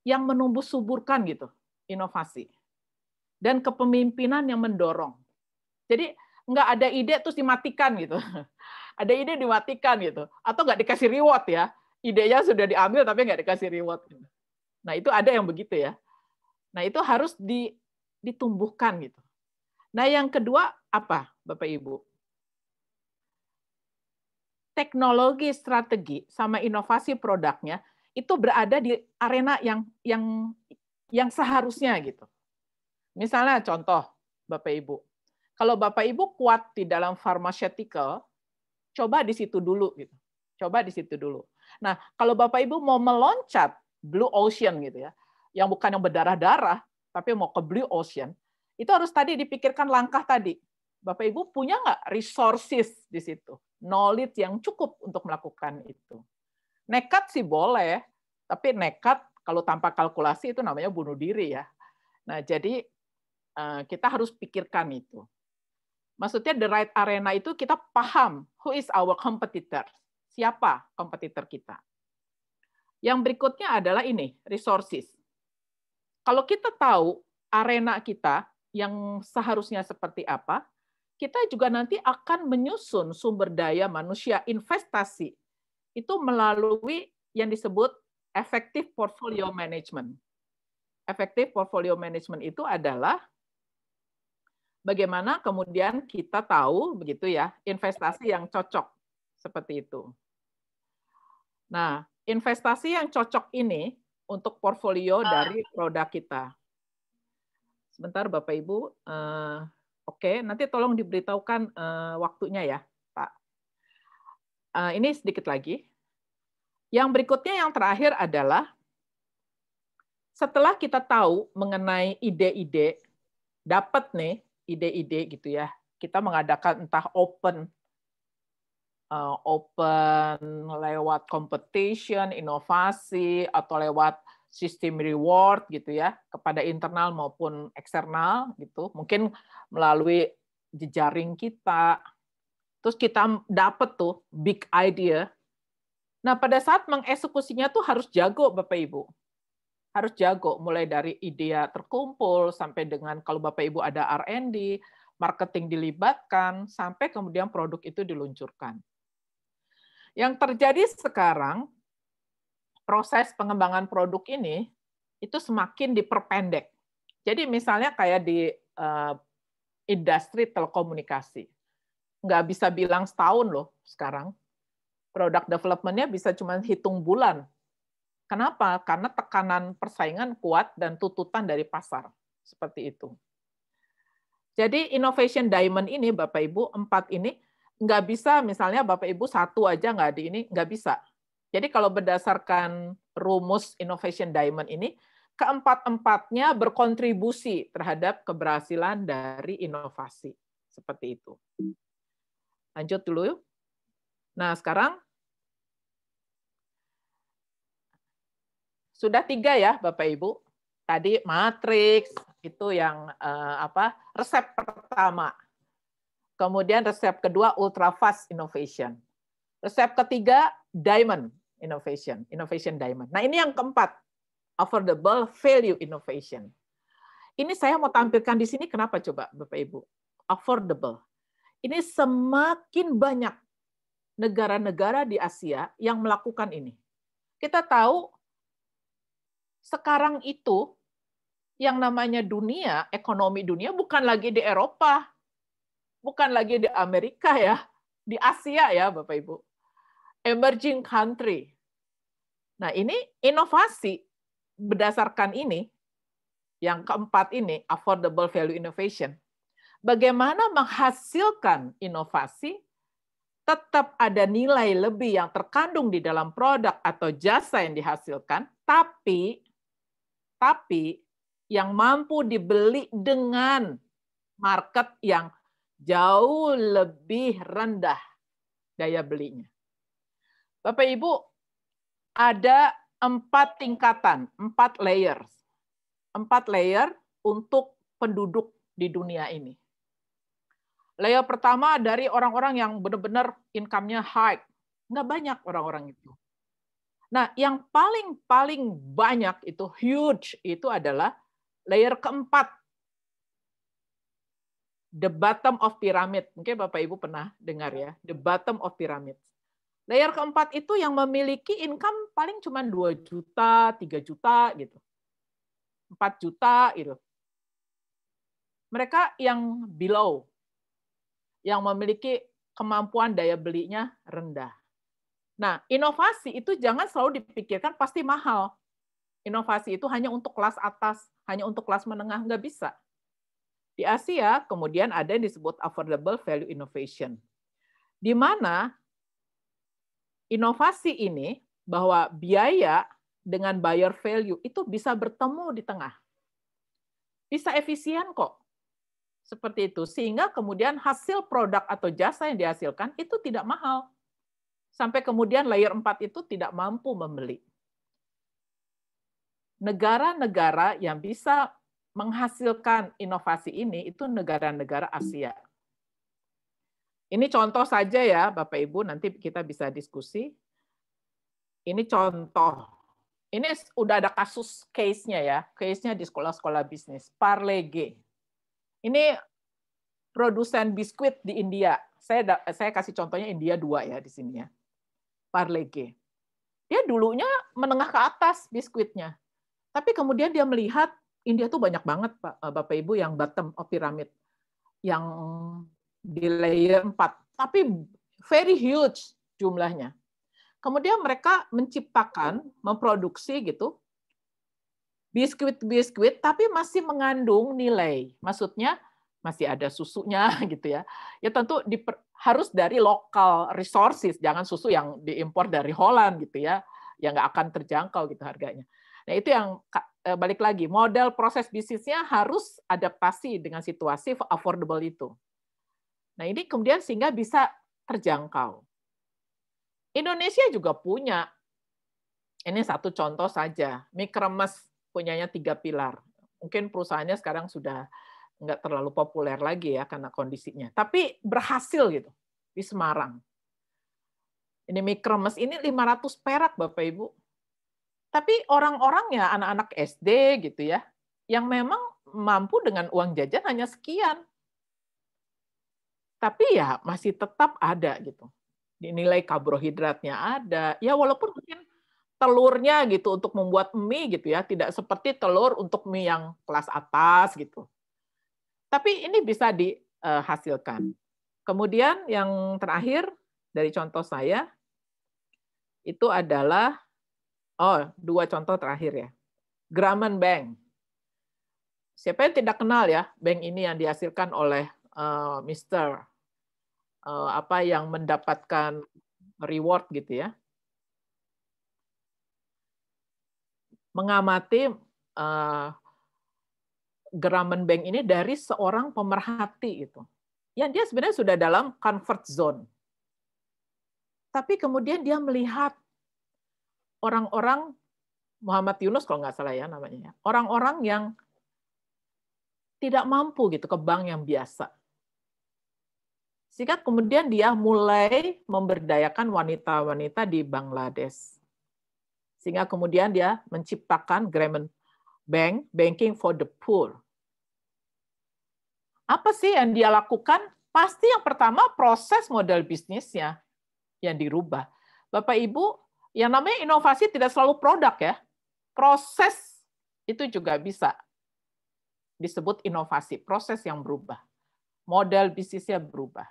yang menumbuh suburkan gitu, inovasi. Dan kepemimpinan yang mendorong. Jadi nggak ada ide terus dimatikan gitu. Ada ide dimatikan gitu, atau nggak dikasih reward ya. Idenya sudah diambil tapi nggak dikasih reward. Nah, itu ada yang begitu ya. Nah, itu harus ditumbuhkan gitu. Nah, yang kedua apa, Bapak Ibu? Teknologi, strategi sama inovasi produknya itu berada di arena yang seharusnya gitu. Misalnya contoh, Bapak Ibu. Kalau Bapak Ibu kuat di dalam pharmaceutical, coba di situ dulu gitu. Coba di situ dulu. Nah, kalau Bapak Ibu mau meloncat blue ocean gitu ya, yang bukan yang berdarah-darah, tapi mau ke blue ocean, itu harus tadi dipikirkan langkah tadi. Bapak Ibu punya nggak resources di situ, knowledge yang cukup untuk melakukan itu. Nekat sih boleh, tapi nekat kalau tanpa kalkulasi itu namanya bunuh diri ya. Nah, jadi kita harus pikirkan itu. Maksudnya the right arena itu kita paham who is our competitor. Siapa kompetitor kita? Yang berikutnya adalah ini, resources. Kalau kita tahu arena kita yang seharusnya seperti apa, kita juga nanti akan menyusun sumber daya manusia investasi itu melalui yang disebut effective portfolio management. Effective portfolio management itu adalah bagaimana kemudian kita tahu begitu ya, investasi yang cocok seperti itu. Nah, investasi yang cocok ini untuk portfolio dari produk kita. Sebentar Bapak Ibu, oke, nanti tolong diberitahukan waktunya ya, Pak. Ini sedikit lagi. Yang berikutnya yang terakhir adalah setelah kita tahu mengenai ide-ide, dapat nih ide-ide gitu ya, kita mengadakan entah open lewat competition, inovasi, atau lewat sistem reward gitu ya, kepada internal maupun eksternal gitu. Mungkin melalui jejaring kita. Terus kita dapat tuh big idea. Nah, pada saat mengeksekusinya tuh harus jago Bapak Ibu. Harus jago mulai dari ide terkumpul sampai dengan kalau Bapak Ibu ada R&D, marketing dilibatkan, sampai kemudian produk itu diluncurkan. Yang terjadi sekarang, proses pengembangan produk ini itu semakin diperpendek. Jadi misalnya kayak di industri telekomunikasi, nggak bisa bilang setahun loh sekarang. Product development-nya bisa cuma hitung bulan. Kenapa? Karena tekanan persaingan kuat dan tuntutan dari pasar. Seperti itu. Jadi Innovation Diamond ini, Bapak Ibu, 4 ini, nggak bisa misalnya Bapak Ibu 1 aja nggak di ini, nggak bisa. Jadi kalau berdasarkan rumus Innovation Diamond ini, keempat-empatnya berkontribusi terhadap keberhasilan dari inovasi. Seperti itu. Lanjut dulu yuk. Nah, sekarang sudah 3 ya, Bapak Ibu. Tadi matriks itu yang resep pertama. Kemudian resep kedua ultra fast innovation. Resep ketiga diamond innovation, innovation diamond. Nah, ini yang keempat, affordable value innovation. Ini saya mau tampilkan di sini kenapa coba Bapak Ibu? Affordable. Ini semakin banyak negara-negara di Asia yang melakukan ini. Kita tahu sekarang itu yang namanya dunia, ekonomi dunia bukan lagi di Eropa, bukan lagi di Amerika ya, di Asia ya Bapak Ibu. Emerging country. Nah, ini inovasi berdasarkan ini, yang keempat ini, affordable value innovation. Bagaimana menghasilkan inovasi, tetap ada nilai lebih yang terkandung di dalam produk atau jasa yang dihasilkan, tapi yang mampu dibeli dengan market yang jauh lebih rendah daya belinya. Bapak Ibu, ada 4 tingkatan, 4 layers. 4 layer untuk penduduk di dunia ini. Layer pertama dari orang-orang yang benar-benar income-nya high. Nggak banyak orang-orang itu. Nah, yang paling banyak itu huge itu adalah layer keempat, the bottom of pyramid. Mungkin Bapak Ibu pernah dengar ya, the bottom of pyramid. Layer keempat itu yang memiliki income paling cuma 2 juta, 3 juta gitu. 4 juta gitu. Mereka yang below, yang memiliki kemampuan daya belinya rendah. Nah, inovasi itu jangan selalu dipikirkan pasti mahal. Inovasi itu hanya untuk kelas atas, hanya untuk kelas menengah, nggak bisa. Di Asia, kemudian ada yang disebut affordable value innovation. Di mana inovasi ini, bahwa biaya dengan buyer value itu bisa bertemu di tengah. Bisa efisien kok. Seperti itu. Sehingga kemudian hasil produk atau jasa yang dihasilkan itu tidak mahal. Sampai kemudian layer 4 itu tidak mampu membeli. Negara-negara yang bisa menghasilkan inovasi ini itu negara-negara Asia. Ini contoh saja ya, Bapak Ibu, nanti kita bisa diskusi. Ini contoh. Ini udah ada kasus case-nya ya, case-nya di sekolah-sekolah bisnis. Parle-G. Ini produsen biskuit di India. Saya kasih contohnya India 2 ya di sini ya. Parle-G. Dia dulunya menengah ke atas biskuitnya. Tapi kemudian dia melihat India tuh banyak banget Bapak Ibu yang bottom of pyramid. Yang di layer 4. Tapi very huge jumlahnya. Kemudian mereka menciptakan, memproduksi gitu biskuit-biskuit tapi masih mengandung nilai. Maksudnya masih ada susunya gitu ya. Ya tentu harus dari local resources, jangan susu yang diimpor dari Holland gitu ya. Yang nggak akan terjangkau gitu harganya. Nah, itu yang balik lagi, model proses bisnisnya harus adaptasi dengan situasi affordable itu. Nah, ini kemudian sehingga bisa terjangkau. Indonesia juga punya, ini satu contoh saja, Mikremes punyanya 3 pilar. Mungkin perusahaannya sekarang sudah nggak terlalu populer lagi ya karena kondisinya. Tapi berhasil gitu di Semarang. Ini Mikremes ini 500 perak Bapak Ibu. Tapi orang-orangnya anak-anak SD gitu ya, yang memang mampu dengan uang jajan hanya sekian. Tapi ya masih tetap ada gitu. Nilai karbohidratnya ada. Ya walaupun mungkin telurnya gitu untuk membuat mie gitu ya, tidak seperti telur untuk mie yang kelas atas gitu. Tapi ini bisa dihasilkan. Kemudian yang terakhir dari contoh saya itu adalah dua contoh terakhir ya. Grameen Bank. Siapa yang tidak kenal ya bank ini yang dihasilkan oleh Mr. Yang mendapatkan reward gitu ya. Mengamati Grameen Bank ini dari seorang pemerhati itu. Yang dia sebenarnya sudah dalam comfort zone. Tapi kemudian dia melihat orang-orang, Muhammad Yunus kalau nggak salah ya namanya, orang-orang yang tidak mampu gitu ke bank yang biasa. Sehingga kemudian dia mulai memberdayakan wanita-wanita di Bangladesh. Sehingga kemudian dia menciptakan Grameen Bank, Banking for the Poor. Apa sih yang dia lakukan? Pasti yang pertama proses model bisnisnya yang dirubah. Bapak Ibu, yang namanya inovasi tidak selalu produk ya. Proses itu juga bisa disebut inovasi, proses yang berubah. Model bisnisnya berubah.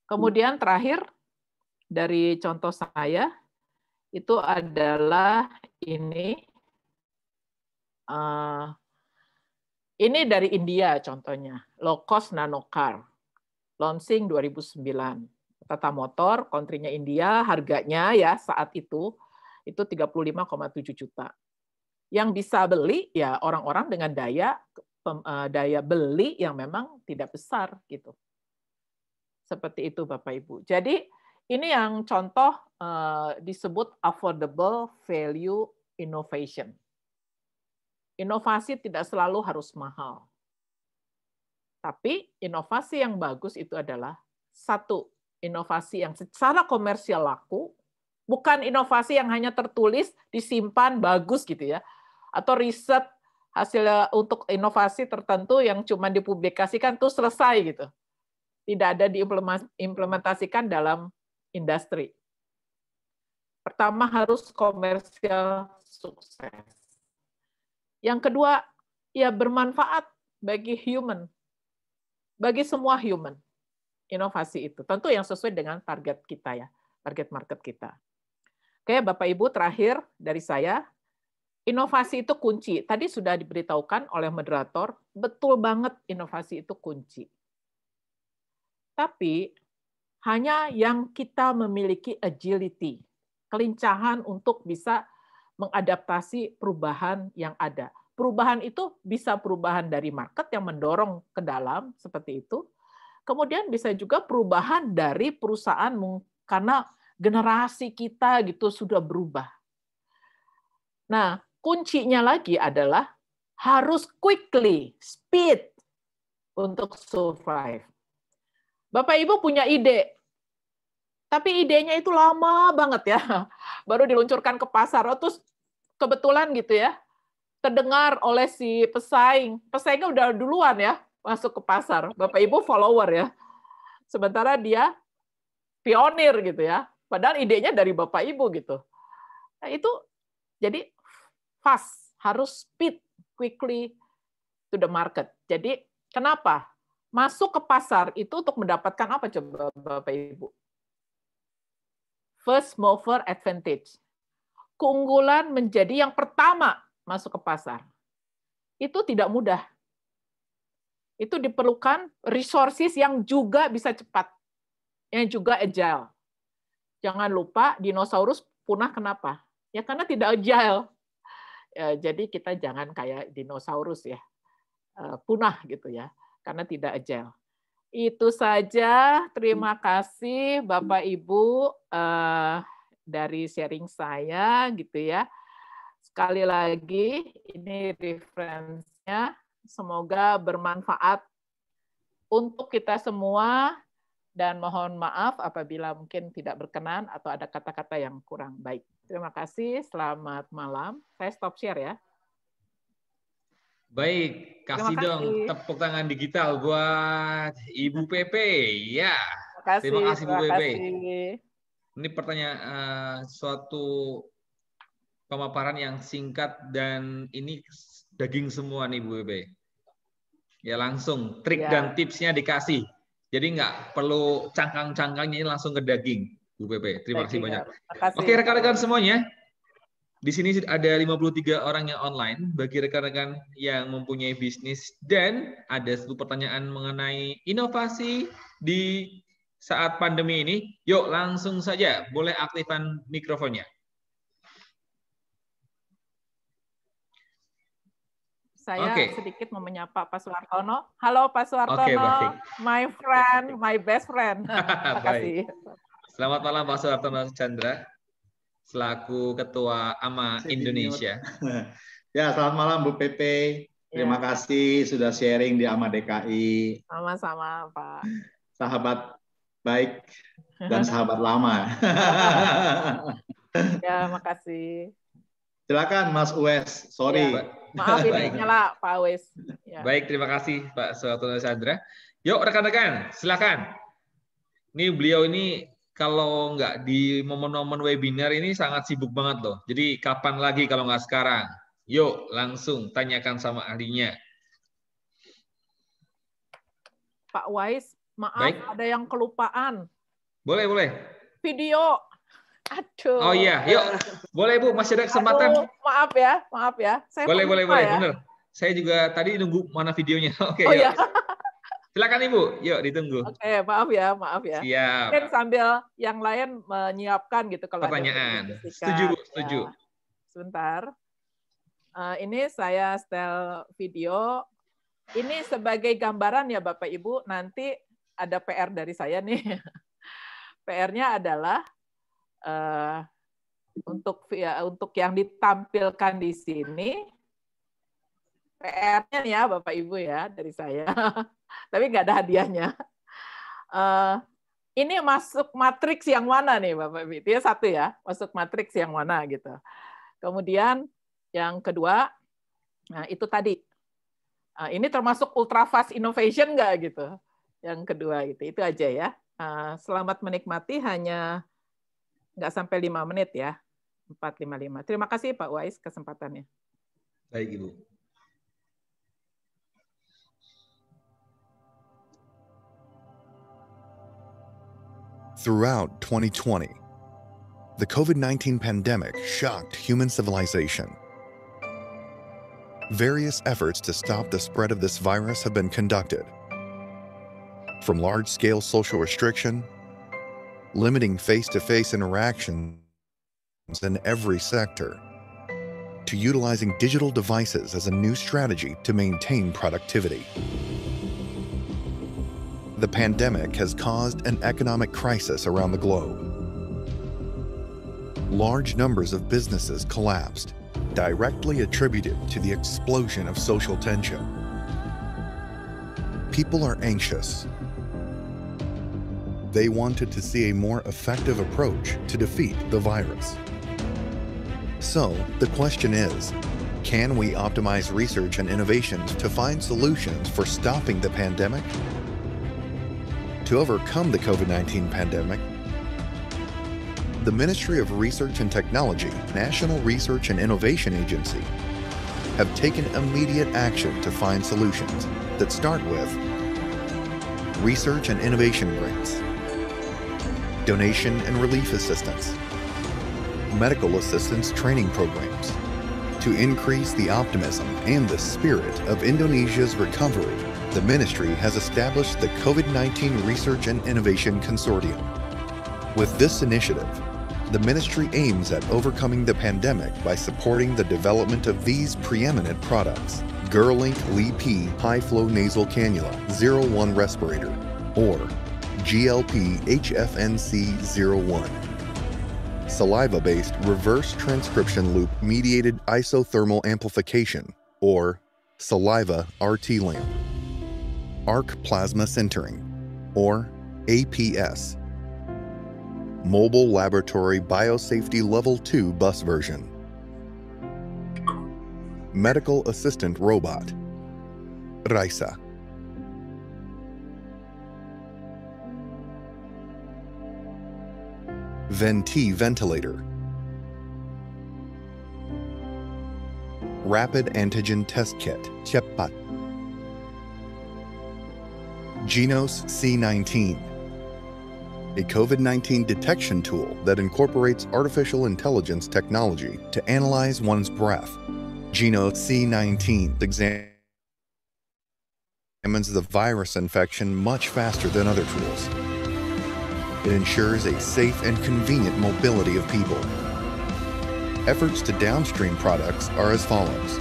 Kemudian terakhir dari contoh saya itu adalah ini. Ini dari India contohnya, low cost nano car, launching 2009. Tata motor, country-nya India, harganya ya saat itu 35,7 juta. Yang bisa beli ya orang-orang dengan daya beli yang memang tidak besar gitu. Seperti itu Bapak Ibu. Jadi ini yang contoh disebut affordable value innovation. Inovasi tidak selalu harus mahal. Tapi inovasi yang bagus itu adalah satu, inovasi yang secara komersial laku, bukan inovasi yang hanya tertulis, disimpan, bagus gitu ya. Atau riset hasil untuk inovasi tertentu yang cuma dipublikasikan terus selesai gitu. Tidak ada diimplementasikan dalam industri. Pertama harus komersial sukses. Yang kedua, ya bermanfaat bagi human, bagi semua human. Inovasi itu tentu yang sesuai dengan target kita ya, target market kita. Oke, Bapak Ibu, terakhir dari saya, inovasi itu kunci. Tadi sudah diberitahukan oleh moderator, betul banget inovasi itu kunci. Tapi hanya yang kita memiliki agility, kelincahan untuk bisa mengadaptasi perubahan yang ada. Perubahan itu bisa perubahan dari market yang mendorong ke dalam, seperti itu. Kemudian bisa juga perubahan dari perusahaan karena generasi kita gitu sudah berubah. Nah, kuncinya lagi adalah harus quickly, speed untuk survive. Bapak Ibu punya ide, tapi idenya itu lama banget ya. Baru diluncurkan ke pasar, terus kebetulan gitu ya, terdengar oleh si pesaing. Pesaingnya udah duluan ya, masuk ke pasar. Bapak Ibu follower ya. Sementara dia pionir gitu ya. Padahal idenya dari Bapak Ibu gitu. Nah, itu jadi fast, harus speed, quickly to the market. Jadi kenapa? Masuk ke pasar itu untuk mendapatkan apa coba Bapak Ibu? First mover advantage. Keunggulan menjadi yang pertama masuk ke pasar. Itu tidak mudah. Itu diperlukan resources yang juga bisa cepat, yang juga agile. Jangan lupa dinosaurus punah kenapa? Ya karena tidak agile. Jadi kita jangan kayak dinosaurus ya, punah gitu ya, karena tidak agile. Itu saja. Terima kasih Bapak Ibu dari sharing saya gitu ya. Sekali lagi ini referensinya. Semoga bermanfaat untuk kita semua dan mohon maaf apabila mungkin tidak berkenan atau ada kata-kata yang kurang baik. Terima kasih. Selamat malam. Saya stop share ya. Baik, kasih dong tepuk tangan digital buat Ibu Pepe. Ya, terima kasih Bu Pepe. Ini pertanyaan suatu pemaparan yang singkat dan ini daging semua nih Bu Pepe. Ya langsung trik dan tipsnya dikasih. Jadi nggak perlu cangkang-cangkangnya, ini langsung ke daging Bu Pepe. Terima kasih banyak. Oke rekan-rekan semuanya. Di sini ada 53 orang yang online. Bagi rekan-rekan yang mempunyai bisnis dan ada 10 pertanyaan mengenai inovasi di saat pandemi ini, yuk langsung saja boleh aktifkan mikrofonnya. Saya sedikit mau menyapa Pak Suartono. Halo Pak Suartono, my friend, my best friend. Terima kasih. Selamat malam Pak Suartono Chandra, selaku Ketua AMA Indonesia. Ya, selamat malam Bu Pepe. Terima kasih sudah sharing di AMA DKI. Sama-sama Pak. Sahabat baik dan sahabat lama. Ya, makasih. Silakan Mas Uwes, sorry. Ya, maaf ini nyala Pak Uwes. Ya. Baik, terima kasih Pak Suartono Chandra. Yuk rekan-rekan, silakan. Ini beliau ini kalau nggak di momen-momen webinar ini sangat sibuk banget loh. Jadi kapan lagi kalau nggak sekarang? Yuk langsung tanyakan sama ahlinya. Pak Wais, maaf ada yang kelupaan. Boleh. Video. Aduh. Oh iya, yuk. Boleh Bu, masih ada kesempatan. Aduh, maaf ya. Saya boleh, ya. bener. Saya juga tadi nunggu mana videonya. Oke, iya. Silakan Ibu, yuk ditunggu. Oke, maaf ya. Siap. Mungkin sambil yang lain menyiapkan gitu kalau pertanyaan. Setuju, Bu, setuju. Ya. Sebentar. Ini saya setel video. Ini sebagai gambaran ya Bapak Ibu, nanti ada PR dari saya nih. PR-nya adalah untuk yang ditampilkan di sini, PR-nya ya Bapak Ibu ya dari saya, tapi nggak ada hadiahnya. Ini masuk matriks yang mana nih Bapak Ibu? Itu satu ya, masuk matriks yang mana gitu. Kemudian yang kedua, nah itu tadi, ini termasuk ultra fast innovation nggak gitu? Yang kedua itu aja ya. Selamat menikmati, hanya nggak sampai 5 menit ya, 4:55. Terima kasih Pak Wais kesempatannya. Baik Ibu. Throughout 2020, the COVID-19 pandemic shocked human civilization. Various efforts to stop the spread of this virus have been conducted, from large-scale social restriction, limiting face-to-face interactions in every sector, to utilizing digital devices as a new strategy to maintain productivity. The pandemic has caused an economic crisis around the globe. Large numbers of businesses collapsed, directly attributed to the explosion of social tension. People are anxious. They wanted to see a more effective approach to defeat the virus. So, the question is, can we optimize research and innovations to find solutions for stopping the pandemic? To overcome the COVID-19 pandemic, the Ministry of Research and Technology, National Research and Innovation Agency, have taken immediate action to find solutions that start with research and innovation grants, donation and relief assistance, medical assistance training programs. To increase the optimism and the spirit of Indonesia's recovery, the ministry has established the COVID-19 Research and Innovation Consortium. With this initiative, the ministry aims at overcoming the pandemic by supporting the development of these preeminent products: GerLink Li-P High-Flow Nasal Cannula 01 Respirator, or GLP HFNC-01, saliva-based reverse transcription loop mediated isothermal amplification, or saliva RT lamp, arc plasma sintering, or APS, Mobile Laboratory Biosafety Level 2 bus version, medical assistant robot, Raisa. Venti ventilator, rapid antigen test kit, Cepat. Genos C19, a COVID-19 detection tool that incorporates artificial intelligence technology to analyze one's breath. Genos C19 examines the virus infection much faster than other tools. It ensures a safe and convenient mobility of people. Efforts to downstream products are as follows: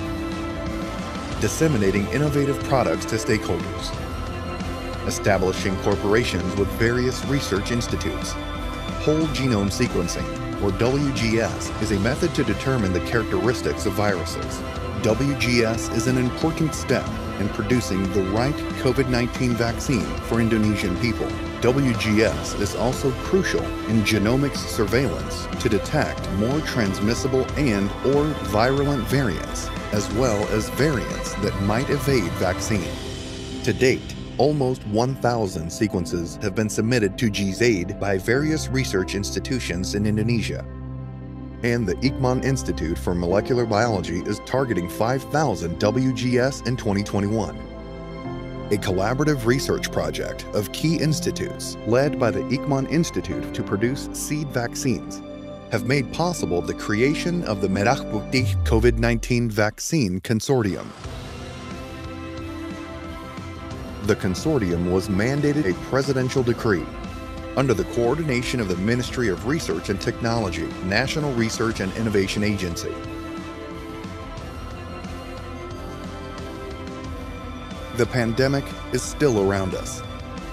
disseminating innovative products to stakeholders, establishing corporations with various research institutes. Whole genome sequencing, or WGS, is a method to determine the characteristics of viruses. WGS is an important step in producing the right COVID-19 vaccine for Indonesian people. WGS is also crucial in genomics surveillance to detect more transmissible and/or virulent variants, as well as variants that might evade vaccine. To date, almost 1,000 sequences have been submitted to GZAID by various research institutions in Indonesia. And the Eijkman Institute for Molecular Biology is targeting 5,000 WGS in 2021. A collaborative research project of key institutes led by the Eijkman Institute to produce seed vaccines have made possible the creation of the Merah Putih COVID-19 Vaccine Consortium. The consortium was mandated a presidential decree under the coordination of the Ministry of Research and Technology, National Research and Innovation Agency. The pandemic is still around us.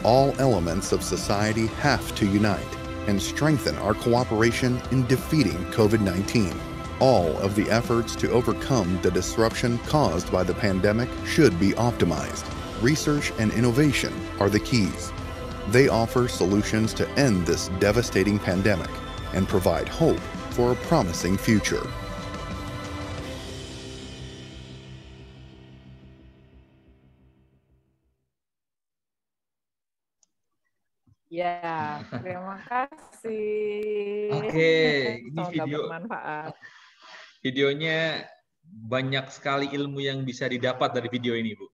All elements of society have to unite and strengthen our cooperation in defeating COVID-19. All of the efforts to overcome the disruption caused by the pandemic should be optimized. Research and innovation are the keys. They offer solutions to end this devastating pandemic and provide hope for a promising future. Ya, terima kasih. Oke, ini Semoga video bermanfaat. videonya banyak sekali ilmu yang bisa didapat dari video ini, Bu.